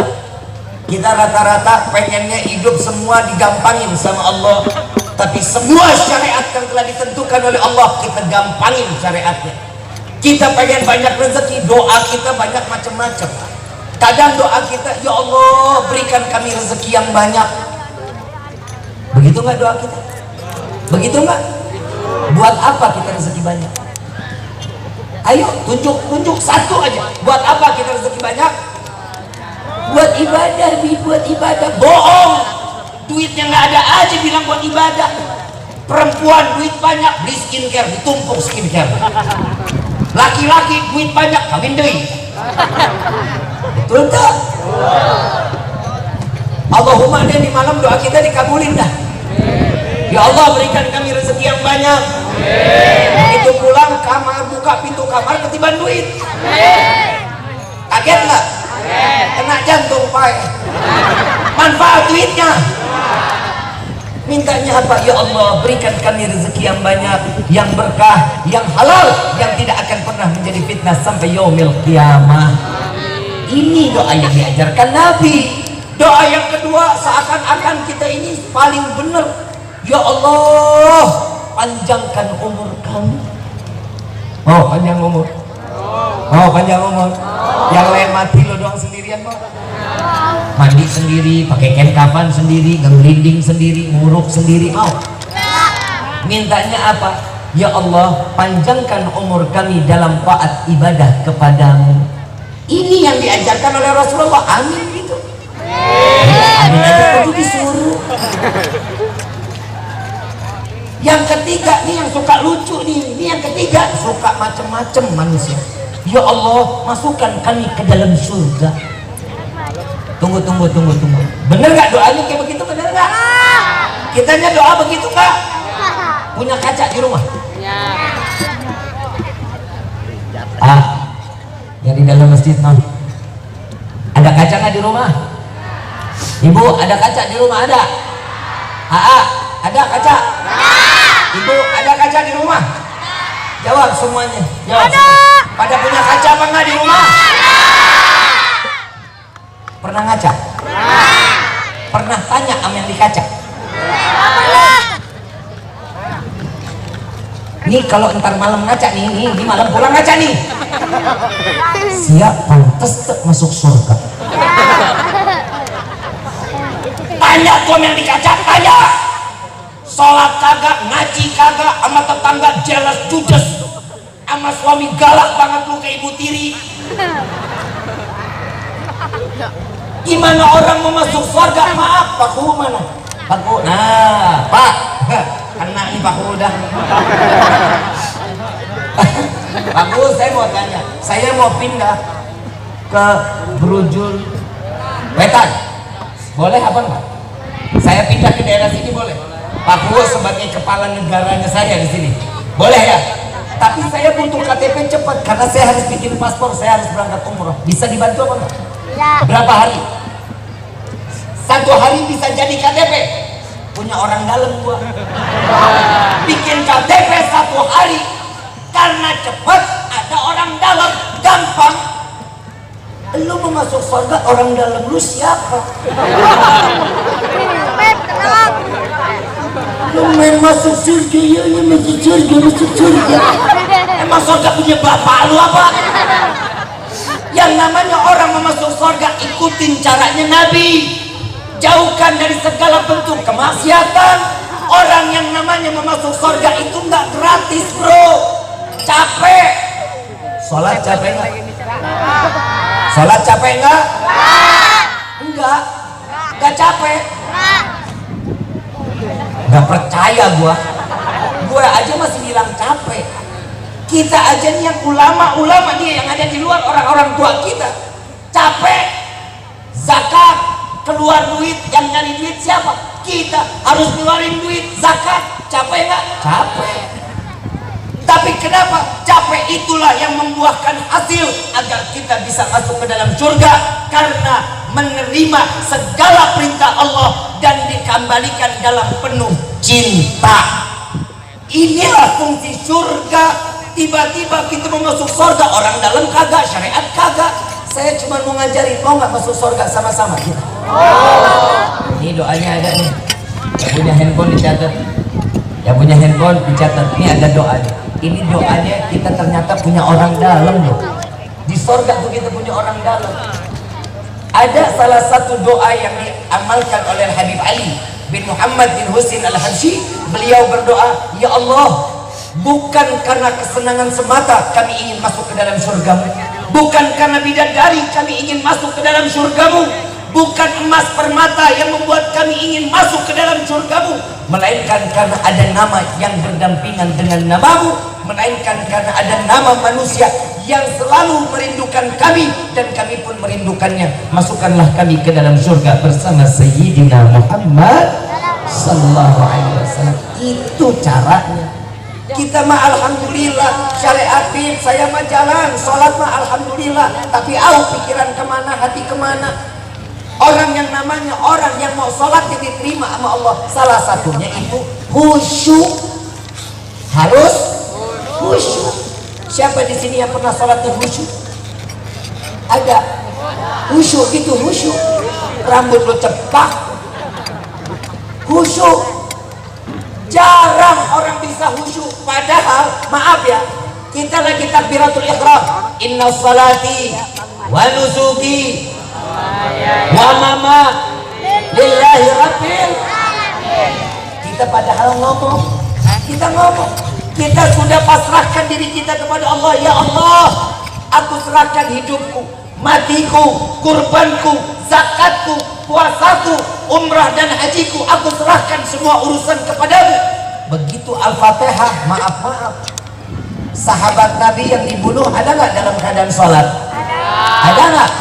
Kita rata-rata pengennya hidup semua digampangin sama Allah, tapi semua syariat yang telah ditentukan oleh Allah kita gampangin syariatnya. Kita pengen banyak rezeki, doa kita banyak macam-macam. Kadang doa kita, ya Allah berikan kami rezeki yang banyak. Begitu nggak doa kita? Begitu nggak? Buat apa kita rezeki banyak? Ayo tunjuk satu aja. Buat apa kita rezeki banyak? Buat ibadah, buat ibadah. Bohong. Duitnya nggak ada aja bilang buat ibadah. Perempuan duit banyak beli skincare, ditumpuk skincare. Laki-laki duit banyak kawin deui. Betul tak? Allahumma ada di malam doa kita dikabulin dah. Ya Allah berikan kami rezeki yang banyak. Begitu pulang kamar, buka pintu kamar ketiban duit. Kaget nggak? Kena jantung pak. Manfaat duitnya. Mintanya apa? Ya Allah berikan kami rezeki yang banyak, yang berkah, yang halal, yang tidak akan pernah menjadi fitnah sampai yaumil qiyamah. Ini doa yang diajarkan Nabi. Doa yang kedua seakan-akan kita ini paling benar. Ya Allah panjangkan umur kami. Oh panjang umur. Oh panjang umur. Yang lain mati lo doang sendirian kok. Mandi sendiri, pakai kain kafan sendiri, ngelinding sendiri, nguruk sendiri, mau? Mintanya apa? Ya Allah panjangkan umur kami dalam taat ibadah kepadamu. Ini yang diajarkan oleh Rasulullah. Amin gitu. Amin aja itu disuruh. Yang ketiga nih yang suka lucu nih. Ini yang ketiga suka macem-macem manusia. Ya Allah masukkan kami ke dalam surga. Tunggu. Bener gak doanya kayak begitu? Bener gak? Kitanya doa begitu gak? Punya kaca di rumah? Yang di dalam masjid non. Ada kaca nggak di rumah? Ibu ada kaca di rumah? Ada? Ada kaca? Ibu ada kaca di rumah? Jawab semuanya. Jawab ada. Semua. Pada punya kaca apa nggak di rumah? Pernah ngaca? Pernah tanya sama yang di kaca? Nih kalau ntar malam ngaca nih, malam pulang ngaca nih. Siap pantes masuk surga. Tanya tuh yang di kaca, tanya. Sholat kagak, ngaji kagak, sama tetangga jelas judes, sama suami galak banget lu kayak ibu tiri. Gimana orang mau masuk surga? Maaf, Pakku mana? Pakku, nah, Pak, kena nih Pakku udah. Pakku, saya mau tanya, saya mau pindah ke Brujul Wetan, boleh apa enggak? Saya pindah ke daerah sini boleh? Pak Kuwo sebagai kepala negaranya saya di sini. Boleh ya? Tapi saya butuh KTP cepat karena saya harus bikin paspor, saya harus berangkat umroh. Bisa dibantu apa enggak? Berapa hari? 1 hari bisa jadi KTP. Punya orang dalam gua. Bikin KTP 1 hari karena cepat, ada orang dalam, gampang. Lu mau masuk surga, orang dalam lu siapa? Lu main masuk surga, ya masuk surga. Emang surga punya bapak lu apa? Yang namanya orang mau masuk surga, ikutin caranya Nabi. Jauhkan dari segala bentuk kemaksiatan. Orang yang namanya mau masuk surga itu nggak gratis, bro. Capek. Sholat capek nggak? Sholat capek nggak? Enggak. Enggak capek. Nggak percaya gua aja masih bilang capek. Kita aja nih yang ulama-ulama nih yang ada di luar, orang-orang tua kita capek. Zakat, keluar duit, yang nyari duit siapa? Kita harus ngeluarin duit zakat. Capek nggak? Capek. Tapi kenapa? Capek itulah yang membuahkan hasil agar kita bisa masuk ke dalam surga, karena menerima segala perintah Allah dan dikembalikan dalam penuh cinta. Inilah fungsi surga. Tiba-tiba kita mau masuk surga, orang dalam kagak, syariat kagak. Saya cuma mau ngajarin, mau nggak masuk surga sama-sama kita? Ini doanya ada nih. Yang punya handphone dicatat. Yang punya handphone dicatat. Ini ada doanya. Ini doanya kita ternyata punya orang dalam loh. Di surga tuh kita punya orang dalam. Ada salah satu doa yang diamalkan oleh Habib Ali bin Muhammad bin Husin al-Habsyi. Beliau berdoa, ya Allah, bukan karena kesenangan semata kami ingin masuk ke dalam surgamu, bukan karena bidadari kami ingin masuk ke dalam surgamu, bukan emas permata yang membuat kami ingin masuk ke dalam surgamu, melainkan karena ada nama yang berdampingan dengan namamu, melainkan karena ada nama manusia yang selalu merindukan kami dan kami pun merindukannya. Masukkanlah kami ke dalam surga bersama Sayyidina Muhammad sallallahu alaihi wasallam. Itu caranya. Kita mah alhamdulillah syariatin, saya mah jalan sholat mah alhamdulillah, tapi pikiran kemana, hati kemana. Orang yang namanya orang yang mau sholat diterima sama Allah, salah satunya itu khusyuk. Harus khusyuk. Siapa di sini yang pernah sholatnya khusyuk? Ada. Khusyuk itu khusyuk. Rambut lo cepak. Khusyuk. Jarang orang bisa khusyuk. Padahal maaf ya, kita lagi takbiratul ihram, inna salati wa nusuki wa mama lillahi rabbil. Kita padahal ngomong, kita sudah pasrahkan diri kita kepada Allah. Ya Allah, aku serahkan hidupku, matiku, kurbanku, zakatku, puasaku, umrah dan hajiku, aku serahkan semua urusan kepadamu. Begitu Al-Fatihah, maaf, sahabat Nabi yang dibunuh ada nggak dalam keadaan sholat? Ada nggak?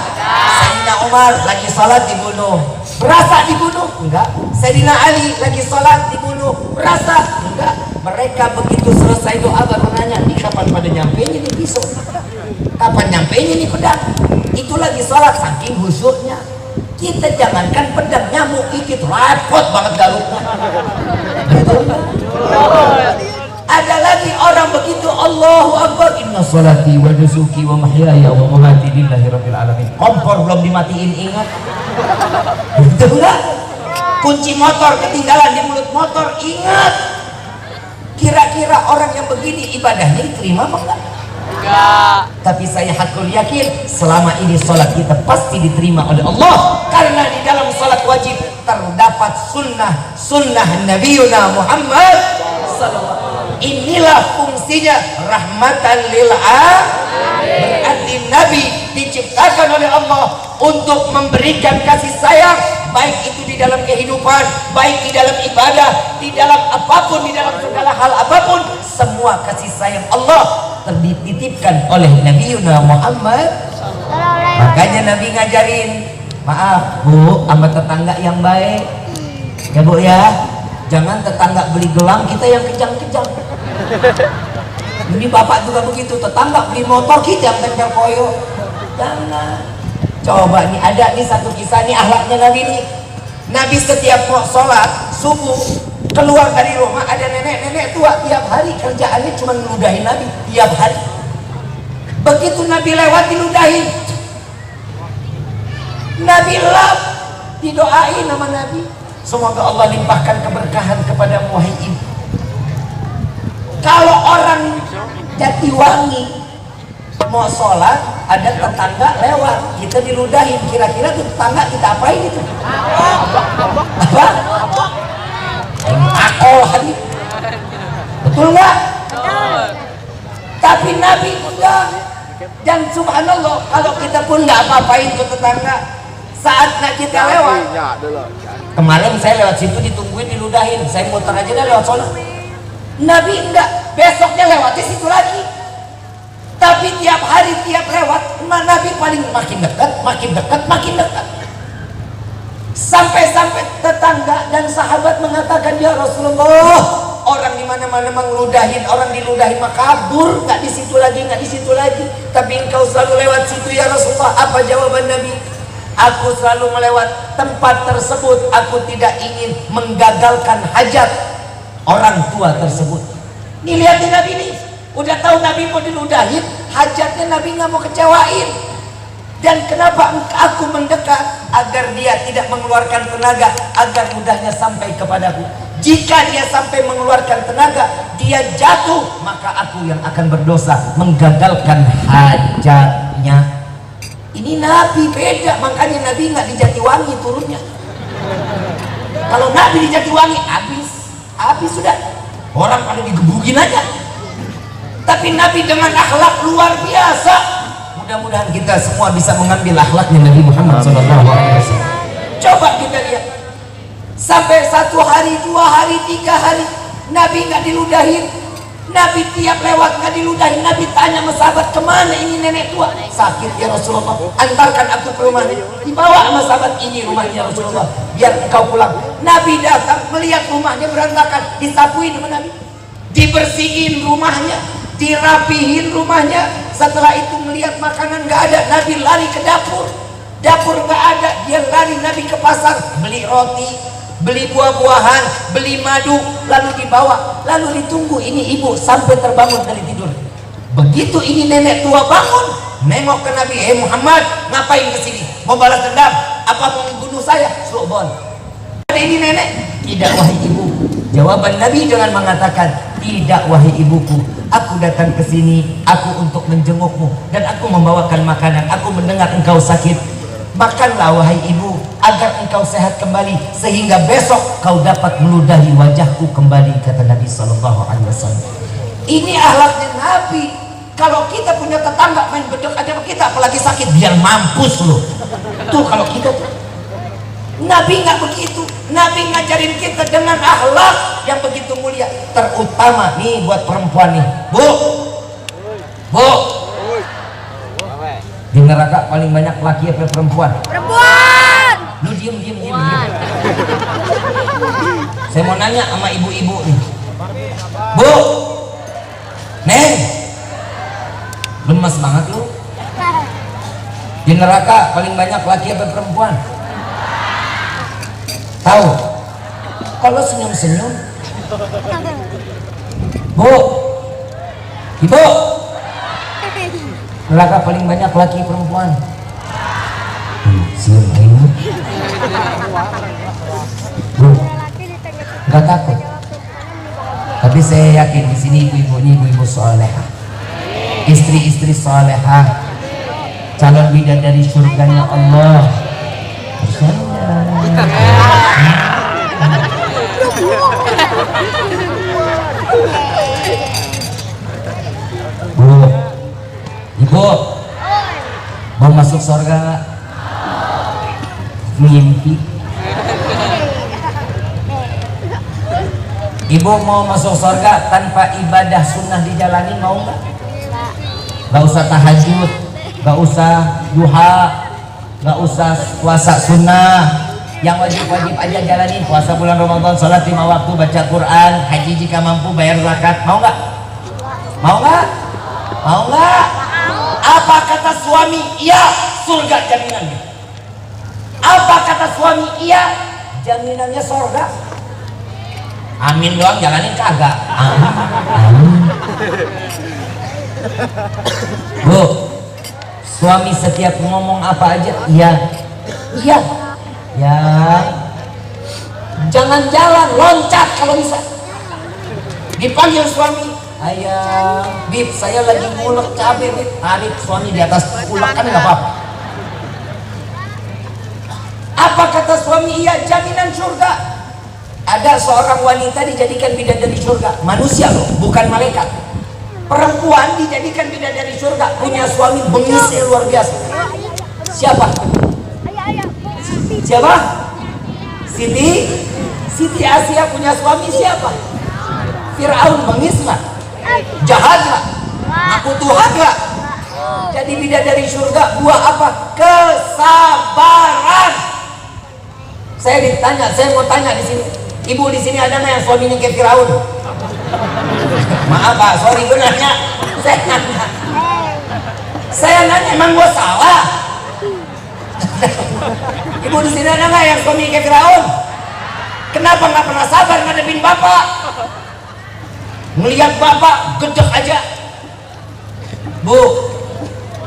Sayyidina Umar lagi sholat dibunuh, berasa dibunuh? Enggak. Sayyidina Ali lagi sholat dibunuh, berasa? Enggak. Mereka begitu selesai doa baru nanya, ini kapan pada nyampenya nih pisau? Kapan nyampenya nih pedang? Itu lagi sholat, saking khusyuknya. Kita jangankan pedang, nyamuk gigit repot banget garuknya. Betul? Ada lagi orang begitu, Allahu Akbar, inna salati wa nusuki wa mahyaya wa mamati lillahi rabbil alamin. Kompor belum dimatiin, ingat. Betul enggak? Kunci motor ketinggalan di mulut motor, ingat. Kira-kira orang yang begini ibadahnya diterima apa enggak? Enggak. Tapi saya hakul yakin selama ini sholat kita pasti diterima oleh Allah, karena di dalam sholat wajib terdapat sunnah Nabiuna Muhammad sallallahu. Inilah fungsinya rahmatan lil alamin. Berarti Nabi diciptakan oleh Allah untuk memberikan kasih sayang, baik itu di dalam kehidupan, baik di dalam ibadah, di dalam apapun, di dalam segala hal apapun, semua kasih sayang Allah dititipkan oleh Nabiuna Muhammad. Makanya Nabi ngajarin, maaf Bu, sama tetangga yang baik ya Bu ya, Jangan tetangga beli gelang kita yang kejang-kejang. Ini bapak juga begitu, tetangga beli motor kita yang tempel koyo. Jangan. Coba nih ada nih satu kisah nih akhlaknya Nabi nih. Nabi setiap mau sholat subuh keluar dari rumah ada nenek-nenek tua tiap hari kerjaannya cuma ngeludahin Nabi tiap hari. Begitu Nabi lewat diludahin. Nabi lap didoain nama Nabi. Semoga Allah limpahkan keberkahan kepada wahai ibu. Kalau orang Jatiwangi mau sholat ada tetangga lewat kita diludahin, kira-kira tuh tetangga kita apain itu? Apa? Akol hari betul nggak? Tapi Nabi enggak. Dan subhanallah kalau kita pun nggak apa-apain ke tetangga saat kita lewat. Kemarin saya lewat situ ditungguin diludahin, saya muter aja dah lewat sana. Nabi enggak, besoknya lewat di situ lagi. Tapi tiap hari tiap lewat Nabi paling makin dekat, makin dekat, makin dekat. Sampai-sampai tetangga dan sahabat mengatakan, ya Rasulullah, orang di mana-mana mengeludahin, orang diludahin maka kabur, nggak di situ lagi, nggak di situ lagi. Tapi engkau selalu lewat situ ya Rasulullah. Apa jawaban Nabi? Aku selalu melewat tempat tersebut. Aku tidak ingin menggagalkan hajat orang tua tersebut. Nih lihatin Nabi nih, udah tahu Nabi mau diludahin, hajatnya Nabi nggak mau kecewain. Dan kenapa aku mendekat? Agar dia tidak mengeluarkan tenaga, agar mudahnya sampai kepadaku. Jika dia sampai mengeluarkan tenaga, dia jatuh, maka aku yang akan berdosa menggagalkan hajatnya. Ini Nabi beda, makanya Nabi nggak di Jatiwangi turunnya. Kalau Nabi di Jatiwangi habis sudah, orang pada digebugin aja. Tapi Nabi dengan akhlak luar biasa. Mudah-mudahan kita semua bisa mengambil akhlaknya Nabi Muhammad SAW. Coba kita lihat, sampai 1 hari, 2 hari, 3 hari Nabi nggak diludahin. Nabi tiap lewat nggak diludahin. Nabi tanya sama sahabat, kemana ini nenek tua? Sakit ya Rasulullah, antarkan aku ke rumahnya. Dibawa sama sahabat, ini rumahnya Rasulullah, biar engkau pulang. Nabi datang melihat rumahnya berantakan, disapuin sama Nabi, dibersihin rumahnya, dirapihin rumahnya. Setelah itu melihat makanan nggak ada, Nabi lari ke dapur. Dapur nggak ada, dia lari Nabi ke pasar, beli roti, beli buah-buahan, beli madu, lalu dibawa, lalu ditunggu ini ibu sampai terbangun dari tidur. Begitu ini nenek tua bangun, nengok ke Nabi, Muhammad, ngapain kesini? Mau balas dendam? Apa mau membunuh saya? Su'bon. Ada ini nenek? Tidak wahai ibu. Jawaban Nabi dengan mengatakan, tidak wahai ibuku, aku datang ke sini, aku untuk menjengukmu dan aku membawakan makanan. Aku mendengar engkau sakit, makanlah wahai ibu agar engkau sehat kembali sehingga besok kau dapat meludahi wajahku kembali, kata Nabi SAW. Ini akhlaknya Nabi. Kalau kita punya tetangga main bedok aja sama kita, apalagi sakit, biar mampus loh. Tuh kalau kita tuh. Nabi nggak begitu. Nabi ngajarin kita dengan akhlak yang begitu mulia. Terutama nih buat perempuan nih, bu, di neraka paling banyak laki apa perempuan? Perempuan. Lu diem. Saya mau nanya sama ibu-ibu nih, bu, neng, lemas banget lu. Di neraka paling banyak laki apa perempuan? Tahu? Kalau senyum-senyum, bu, ibu, neraka paling banyak laki perempuan. Senyum ini, bu, nggak takut. Tapi saya yakin di sini ibu-ibu ini ibu-ibu soleha, istri-istri soleha, calon bidadari surganya Allah. Bu, ibu mau masuk surga nggak? Mimpi. Ibu mau masuk surga tanpa ibadah sunnah dijalani, mau nggak? Nggak usah tahajud, nggak usah duha, nggak usah puasa sunnah, Yang wajib-wajib aja jalanin, puasa bulan Ramadan, sholat 5 waktu, baca Quran, haji jika mampu, bayar zakat. Mau nggak? Mau nggak? Mau nggak? Apa kata suami? Iya, surga jaminannya. Apa kata suami? Iya, jaminannya surga. Amin doang, jalanin kagak. Amin. Bu, suami setiap ngomong apa aja, iya, iya, ya. Jangan jalan, loncat kalau bisa. Dipanggil suami, ayah, bib, saya lagi ngulek cabai, bib. Tarik suami di atas ulek kan nggak apa-apa. Apa kata suami? Iya, jaminan surga. Ada seorang wanita dijadikan bidadari surga, manusia loh, bukan malaikat. Perempuan dijadikan bidadari surga, punya suami bengisnya luar biasa. Siapa? Siapa? Siti Asia punya suami siapa? Firaun, bengis nggak? Jahat nggak? Ngaku Tuhan nggak? Jadi bidadari surga buah apa? Kesabaran. Saya ditanya, saya mau tanya di sini, ibu di sini ada nggak yang suaminya kayak Firaun? Maaf Pak, sorry gue nanya. Saya nanya, emang gue salah? Ibu di sini ada nggak yang suami kayak Firaun? Kenapa nggak pernah sabar ngadepin bapak? Melihat bapak gedek aja. Bu,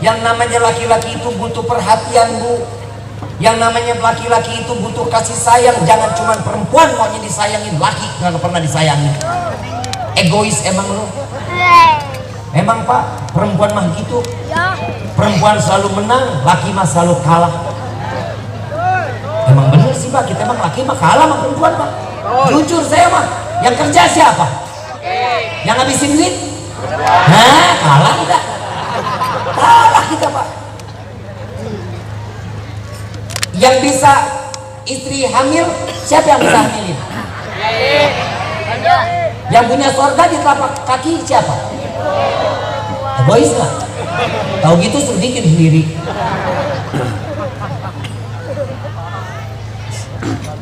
yang namanya laki-laki itu butuh perhatian, Bu. Yang namanya laki-laki itu butuh kasih sayang. Jangan cuma perempuan maunya disayangin, laki nggak pernah disayangin. Egois emang lo. Emang Pak, perempuan mah gitu. Perempuan selalu menang, laki mah selalu kalah. Emang bener sih Pak, kita emang laki mah kalah sama perempuan Pak. Jujur saya mah, yang kerja siapa? Yang ngabisin duit? Nah, kalah kita. Kalah kita Pak. Yang bisa istri hamil, siapa yang bisa hamilin? Yang punya surga di telapak kaki siapa? Egois nggak? Tahu gitu suruh bikin sendiri.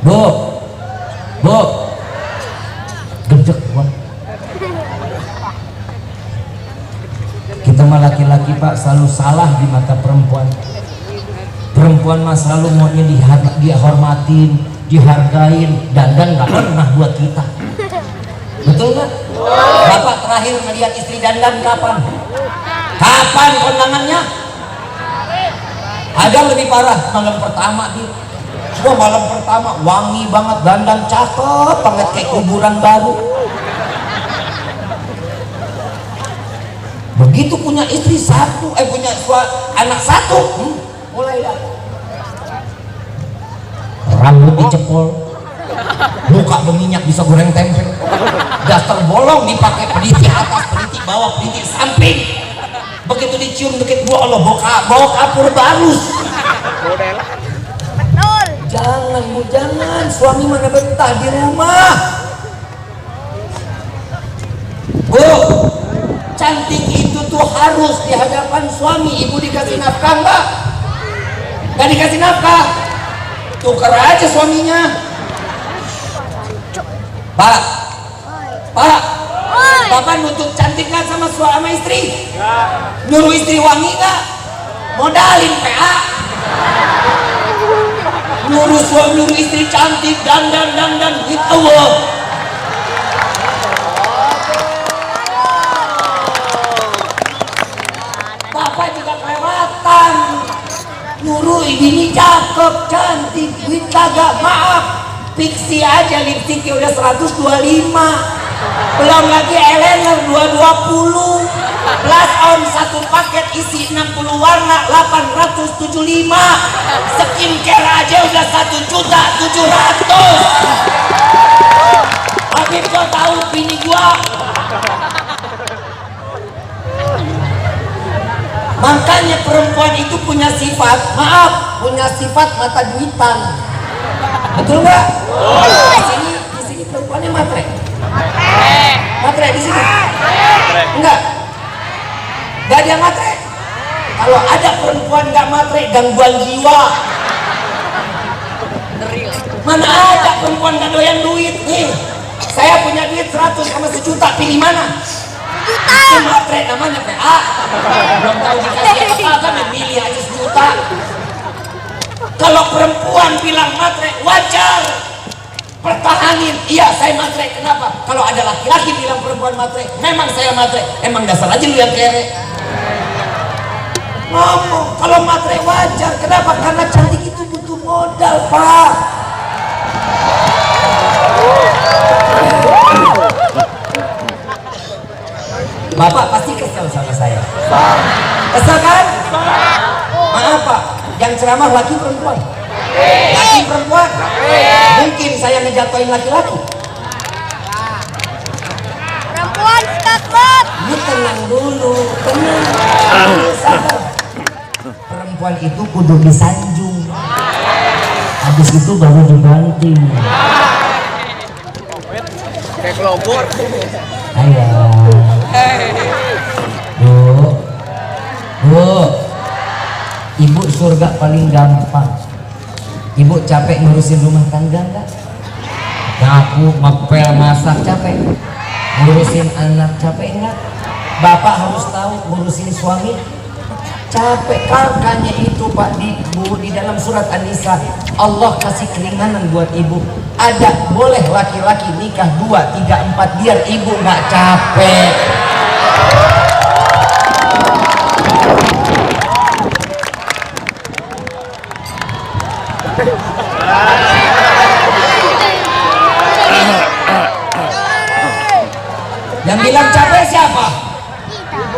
Bu, gedek gua. Kita mah laki-laki Pak selalu salah di mata perempuan. Perempuan mah selalu maunya dihormatin, dihargain, dandan nggak pernah buat kita. Betul nggak? Bapak terakhir melihat istri dandan kapan? Kapan kondangannya? Ada lebih parah, malam pertama dia. Wah, malam pertama wangi banget, dandan cakep banget kayak kuburan baru. Begitu punya istri satu, punya anak satu, mulai dah. Rambut dicepol, muka berminyak bisa goreng tempe, daster bolong dipakai peliti atas, peliti bawah, peliti samping. Begitu dicium dikit, gua Allah bawa kapur barus. Jangan Bu, jangan. Suami mana betah di rumah. Bu, cantik itu tuh harus di hadapan suami. Ibu dikasih nafkah nggak? Nggak dikasih nafkah, tuker aja suaminya. Pak, Bapak nuntut cantik nggak sama istri? Nyuruh istri wangi nggak? Modalin PA. Nyuruh istri cantik, dandan gitu. Bapak juga kelewatan. Nyuruh ini cakep, cantik, duit kagak, maaf. Pixie aja lipstiknya udah 125. Belum lagi eyeliner 220. Blush on satu paket isi 60 warna 875. Skincare aja udah 1.700.000. Habib kau tahu bini gua. Makanya perempuan itu punya sifat, maaf, punya sifat mata duitan. Betul nggak? Di sini perempuannya matre. Matre di sini? Enggak. Gak ada matre. Kalau ada perempuan gak matre, gangguan jiwa. Ngeri. Mana ada perempuan gak doyan duit nih? Saya punya duit 100 sama sejuta, pilih mana? Itu matre namanya PA. Belum tahu dikasih apa kan milih aja sejuta. Kalau perempuan bilang matre wajar, pertahanin. Iya saya matre, kenapa? Kalau ada laki-laki bilang perempuan matre, memang saya matre. Emang dasar aja lu yang kere. Ngomong kalau matre wajar, kenapa? Karena cantik itu butuh modal, Pak. Bapak pasti kesel sama saya. Kesel kan? Maaf Pak, yang ceramah laki perempuan. Laki perempuan. Mungkin saya ngejatuhin laki-laki. Perempuan takut. Lu tenang dulu, tenang. Sabar. Perempuan itu kudu disanjung. Habis itu baru dibanting. Kayak kelompok. Ayah. Bu, ibu surga paling gampang. Ibu capek ngurusin rumah tangga enggak? Ngaku ngepel masak capek. Ngurusin anak capek enggak? Bapak harus tahu ngurusin suami capek. Makanya itu Pak di dalam surat An-Nisa Allah kasih keringanan buat ibu. Ada boleh laki-laki nikah 2, 3, 4 biar ibu nggak capek. Yang bilang capek siapa?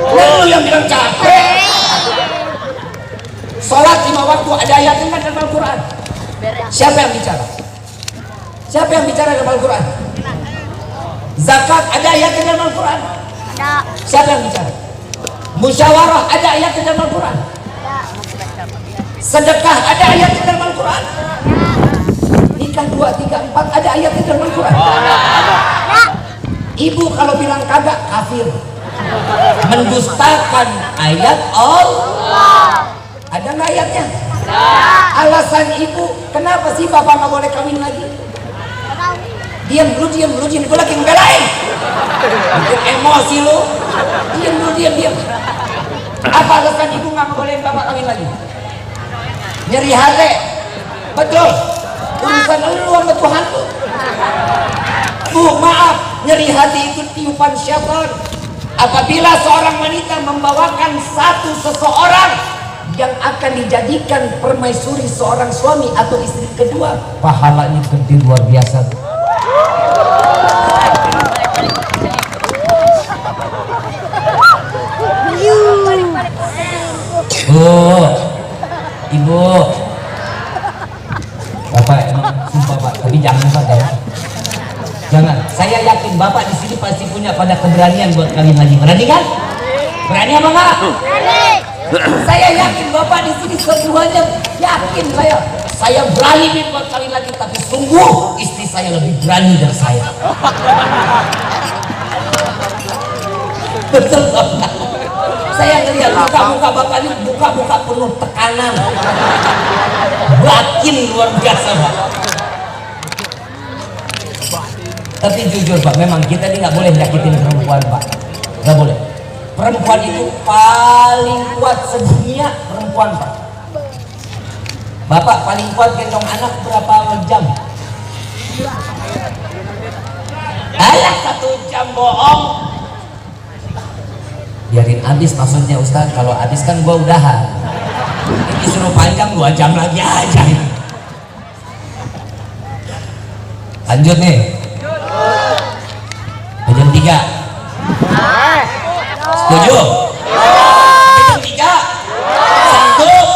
Lu yang bilang capek. Sholat 5 waktu ada ayatnya kan dalam Al-Quran. Siapa yang bicara? Siapa yang bicara dalam Al-Quran? Zakat ada ayatnya dalam Al-Quran. Siapa yang bicara? Musyawarah ada ayatnya dalam Al-Quran. Sedekah ada ayatnya dalam Al-Quran. Nikah 2, 3, 4 ada ayatnya dalam Al-Quran. Ibu kalau bilang kagak kafir, mendustakan ayat Allah. Ada nggak ayatnya? Alasan ibu kenapa sih bapak nggak boleh kawin lagi? Diam dulu, gue lagi ngebelain. Bikin emosi lu. Diam. Apa alasan ibu nggak bolehin bapak kawin lagi? Nyeri hati. Betul. Urusan lu sama Tuhan lu. Bu, maaf, nyeri hati itu tiupan syaitan. Apabila seorang wanita membawakan satu seseorang yang akan dijadikan permaisuri seorang suami atau istri kedua, pahalanya gede luar biasa. Bu, ibu, bapak emang sumpah Pak, tapi jangan Pak ya. Jangan. Saya yakin bapak di sini pasti punya pada keberanian buat kawin lagi. Berani kan? Berani apa enggak? Saya yakin bapak di sini semuanya yakin saya berani nih buat kawin lagi, tapi sungguh istri saya lebih berani dari saya. Betul Bapak. Saya ngelihat muka-muka bapak ini muka-muka penuh tekanan, batin luar biasa Pak. Tapi jujur Pak, memang kita ini nggak boleh nyakitin perempuan Pak, nggak boleh. Perempuan itu paling kuat sedunia, perempuan Pak. Bapak paling kuat gendong anak berapa jam? Alah 1 jam bohong. Biarin habis maksudnya Ustaz. Kalau habis kan gua udahan. Ini suruh panjang 2 jam lagi aja. Lanjut nih. Jam 3. Setuju? Jam 3. Sanggup?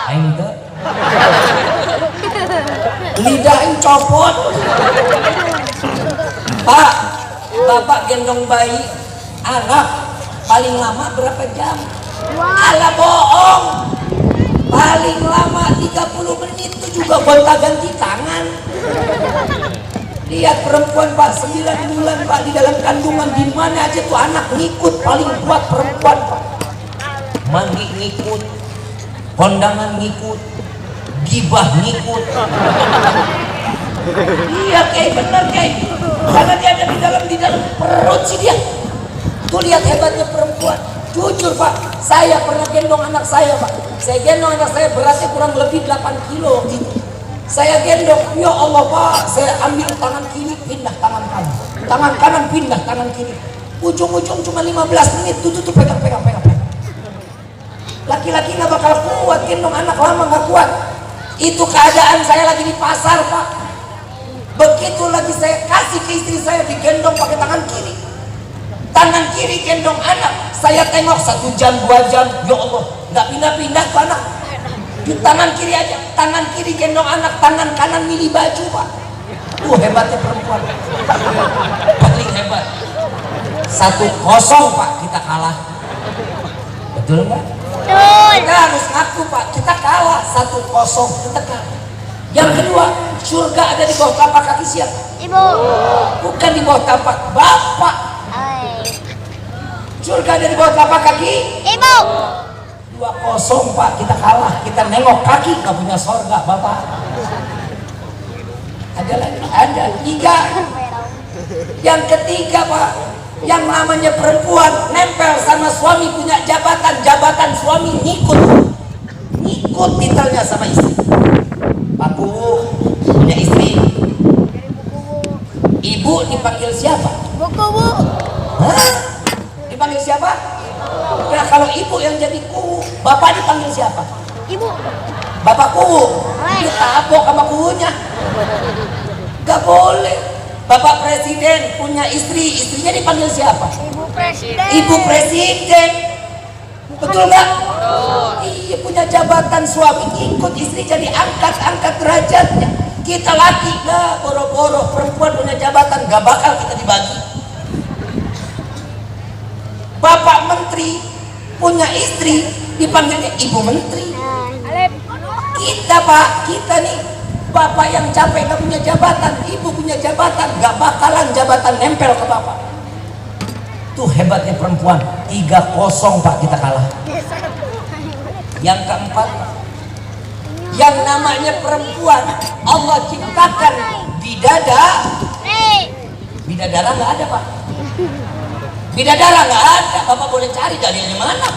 Aing tuh. Lidahnya copot. Pak, bapak gendong bayi anak paling lama berapa jam? Alah bohong. Paling lama 30 menit itu juga gonta-ganti tangan. Lihat perempuan Pak, 9 bulan Pak di dalam kandungan, di mana aja tuh anak ngikut. Paling kuat perempuan Pak. Mandi ngikut, kondangan ngikut, gibah ngikut. Iya Kay, benar Kay. Karena dia ada di dalam perut sih dia. Tuh lihat hebatnya perempuan. Jujur Pak, saya pernah gendong anak saya Pak. Saya gendong anak saya beratnya kurang lebih 8 kilo gitu. Saya gendong, ya Allah Pak, saya ambil tangan kiri pindah tangan kanan, tangan kanan pindah tangan kiri. Ujung-ujung cuma 15 menit tuh pegang. Laki-laki nggak bakal kuat gendong anak lama, nggak kuat. Itu keadaan saya lagi di pasar Pak. Begitu lagi saya kasih ke istri saya digendong pakai tangan kiri. Tangan kiri gendong anak, saya tengok 1 jam 2 jam, ya Allah, nggak pindah-pindah tuh anak. Di tangan kiri aja, tangan kiri gendong anak, tangan kanan milih baju Pak. Hebatnya perempuan, paling hebat. 1-0 Pak, kita kalah. Betul nggak? Betul. Kita harus ngaku Pak, kita kalah 1-0, kita kalah. Yang kedua, surga ada di bawah telapak kaki siapa? Ibu. Bukan di bawah telapak Bapak. Hai. Surga ada di bawah telapak kaki. Ibu. 2-0 Pak, kita kalah. Kita nengok kaki, gak punya surga Bapak. Ada lagi, ada 3. Yang ketiga Pak, yang namanya perempuan nempel sama suami, punya jabatan suami ngikut titelnya sama istri. Pak punya istri, ibu dipanggil siapa? Buku bu. Hah? Dipanggil siapa? Nah kalau ibu yang jadi kuwu, bapak dipanggil siapa? Ibu. Bapak kuwu, dia tabok sama kuwunya. Gak boleh. Bapak presiden punya istri, istrinya dipanggil siapa? Ibu presiden. Ibu presiden. Betul nggak? Iya, punya jabatan suami ikut istri, jadi angkat derajatnya. Kita laki lah boro-boro, perempuan punya jabatan gak bakal kita dibagi. Bapak menteri punya istri dipanggilnya ibu menteri. Alep. Kita Pak, kita nih bapak yang capek gak punya jabatan, ibu punya jabatan, gak bakalan jabatan nempel ke bapak. Tuh hebatnya perempuan. 3-0 Pak, kita kalah. Yang keempat, yang namanya perempuan Allah ciptakan bidadara nggak ada Pak. Bidadara nggak ada, Bapak boleh cari dalilnya mana.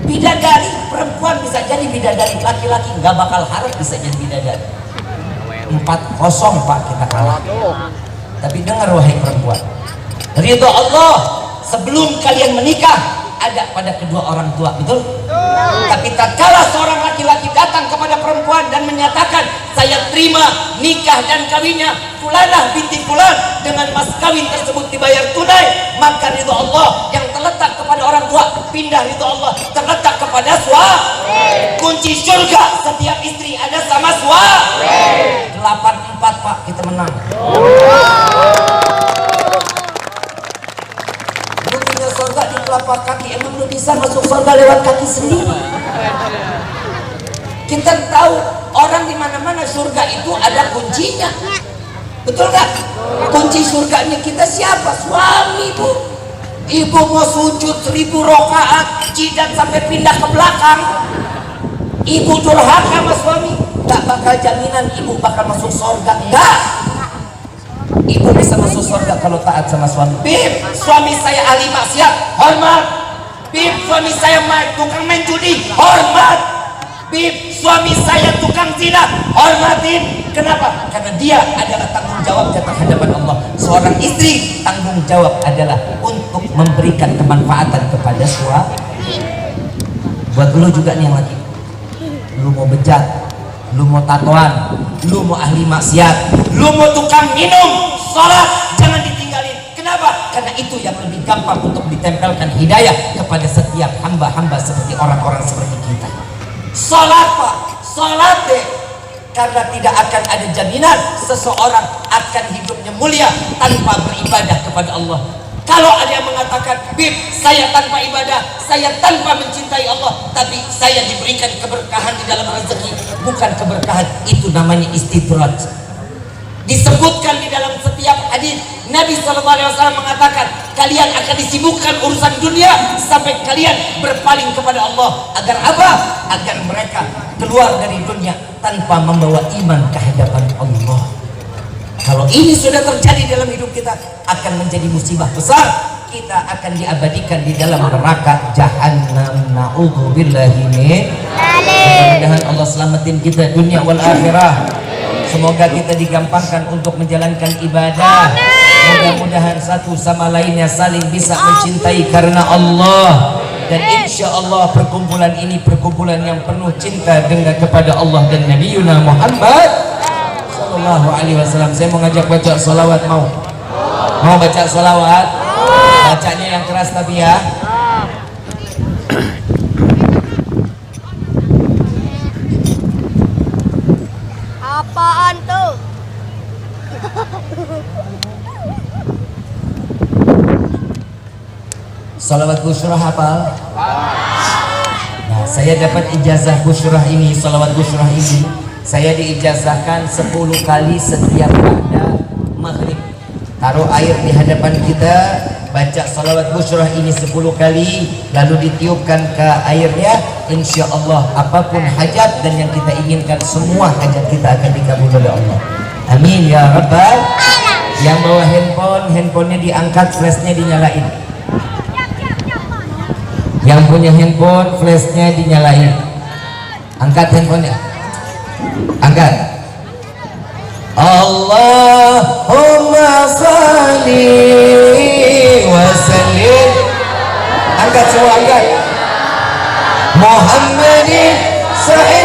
Bidadari perempuan bisa jadi bidadari, laki-laki nggak bakal harus bisa jadi bidadari. 4-0 Pak, kita kalah. Tapi dengar wahai perempuan, ridho Allah sebelum kalian menikah ada pada kedua orang tua, betul? Tapi tatkala seorang laki-laki datang kepada perempuan dan menyatakan saya terima nikah dan kawinnya fulanah binti fulan dengan mas kawin tersebut dibayar tunai, maka ridho Allah yang terletak kepada orang tua pindah ridho Allah terletak kepada suami. Kunci surga setiap istri ada sama suami. 8-4 Pak, kita menang. Lu punya surga di telapak kaki, emang lu bisa masuk surga lewat kaki sendiri? Kita tahu orang di mana-mana surga itu ada kuncinya, betul nggak? Kunci surganya kita siapa? Suami Bu. Ibu mau sujud 1000 rakaat, jidat sampai pindah ke belakang, ibu durhaka sama suami, nggak bakal jaminan ibu bakal masuk surga. Enggak. Ibu bisa masuk surga kalau taat sama suami. Bib, suami saya ahli maksiat, hormat. Bib, suami saya tukang main judi, hormat. Bib, suami saya tukang zina, hormatin. Kenapa? Karena dia adalah tanggung jawabnya terhadap Allah. Seorang istri tanggung jawab adalah untuk memberikan kemanfaatan kepada suami. Buat lu juga nih yang lagi, lu mau bejat, lu mau tatoan, lu mau ahli maksiat, lu mau tukang minum, sholat jangan ditinggalin. Kenapa? Karena itu yang lebih gampang untuk ditempelkan hidayah kepada setiap hamba-hamba seperti orang-orang seperti kita. Sholat Pak, sholat deh. Karena tidak akan ada jaminan seseorang akan hidupnya mulia tanpa beribadah kepada Allah. Kalau ada yang mengatakan, Bib, saya tanpa ibadah, saya tanpa mencintai Allah, tapi saya diberikan keberkahan di dalam rezeki. Bukan keberkahan, itu namanya istidraj. Disebutkan di dalam setiap hadis, Nabi SAW mengatakan, kalian akan disibukkan urusan dunia sampai kalian berpaling kepada Allah. Agar apa? Agar mereka keluar dari dunia tanpa membawa iman ke hadapan Allah. Kalau ini sudah terjadi dalam hidup kita, akan menjadi musibah besar. Kita akan diabadikan di dalam neraka jahannam. Na'udzubillahi min. Mudah-mudahan Allah selamatin kita dunia wal akhirah. Semoga kita digampangkan untuk menjalankan ibadah. Mudah-mudahan satu sama lainnya saling bisa mencintai karena Allah. Dan insya Allah perkumpulan ini perkumpulan yang penuh cinta dengan kepada Allah dan Nabi Yuna Muhammad Sallallahu Alaihi Wasallam. Saya mau ngajak baca salawat, mau baca salawat, bacanya yang keras tapi ya. Apaan tuh? Salawat Busyrah hafal? Nah, saya dapat ijazah Busyrah ini, salawat Busyrah ini saya diijazahkan 10 kali setiap pada maghrib. Taruh air di hadapan kita, baca salawat Busyrah ini 10 kali, lalu ditiupkan ke airnya. Insya Allah apapun hajat dan yang kita inginkan, semua hajat kita akan dikabul oleh Allah. Amin ya Rabbal. Yang bawa handphonenya diangkat, flashnya dinyalain. Yang punya handphone, flashnya dinyalain. Angkat handphonenya, angkat. Allahumma salli wa sallim. Angkat semua, angkat. Muhammadin sahih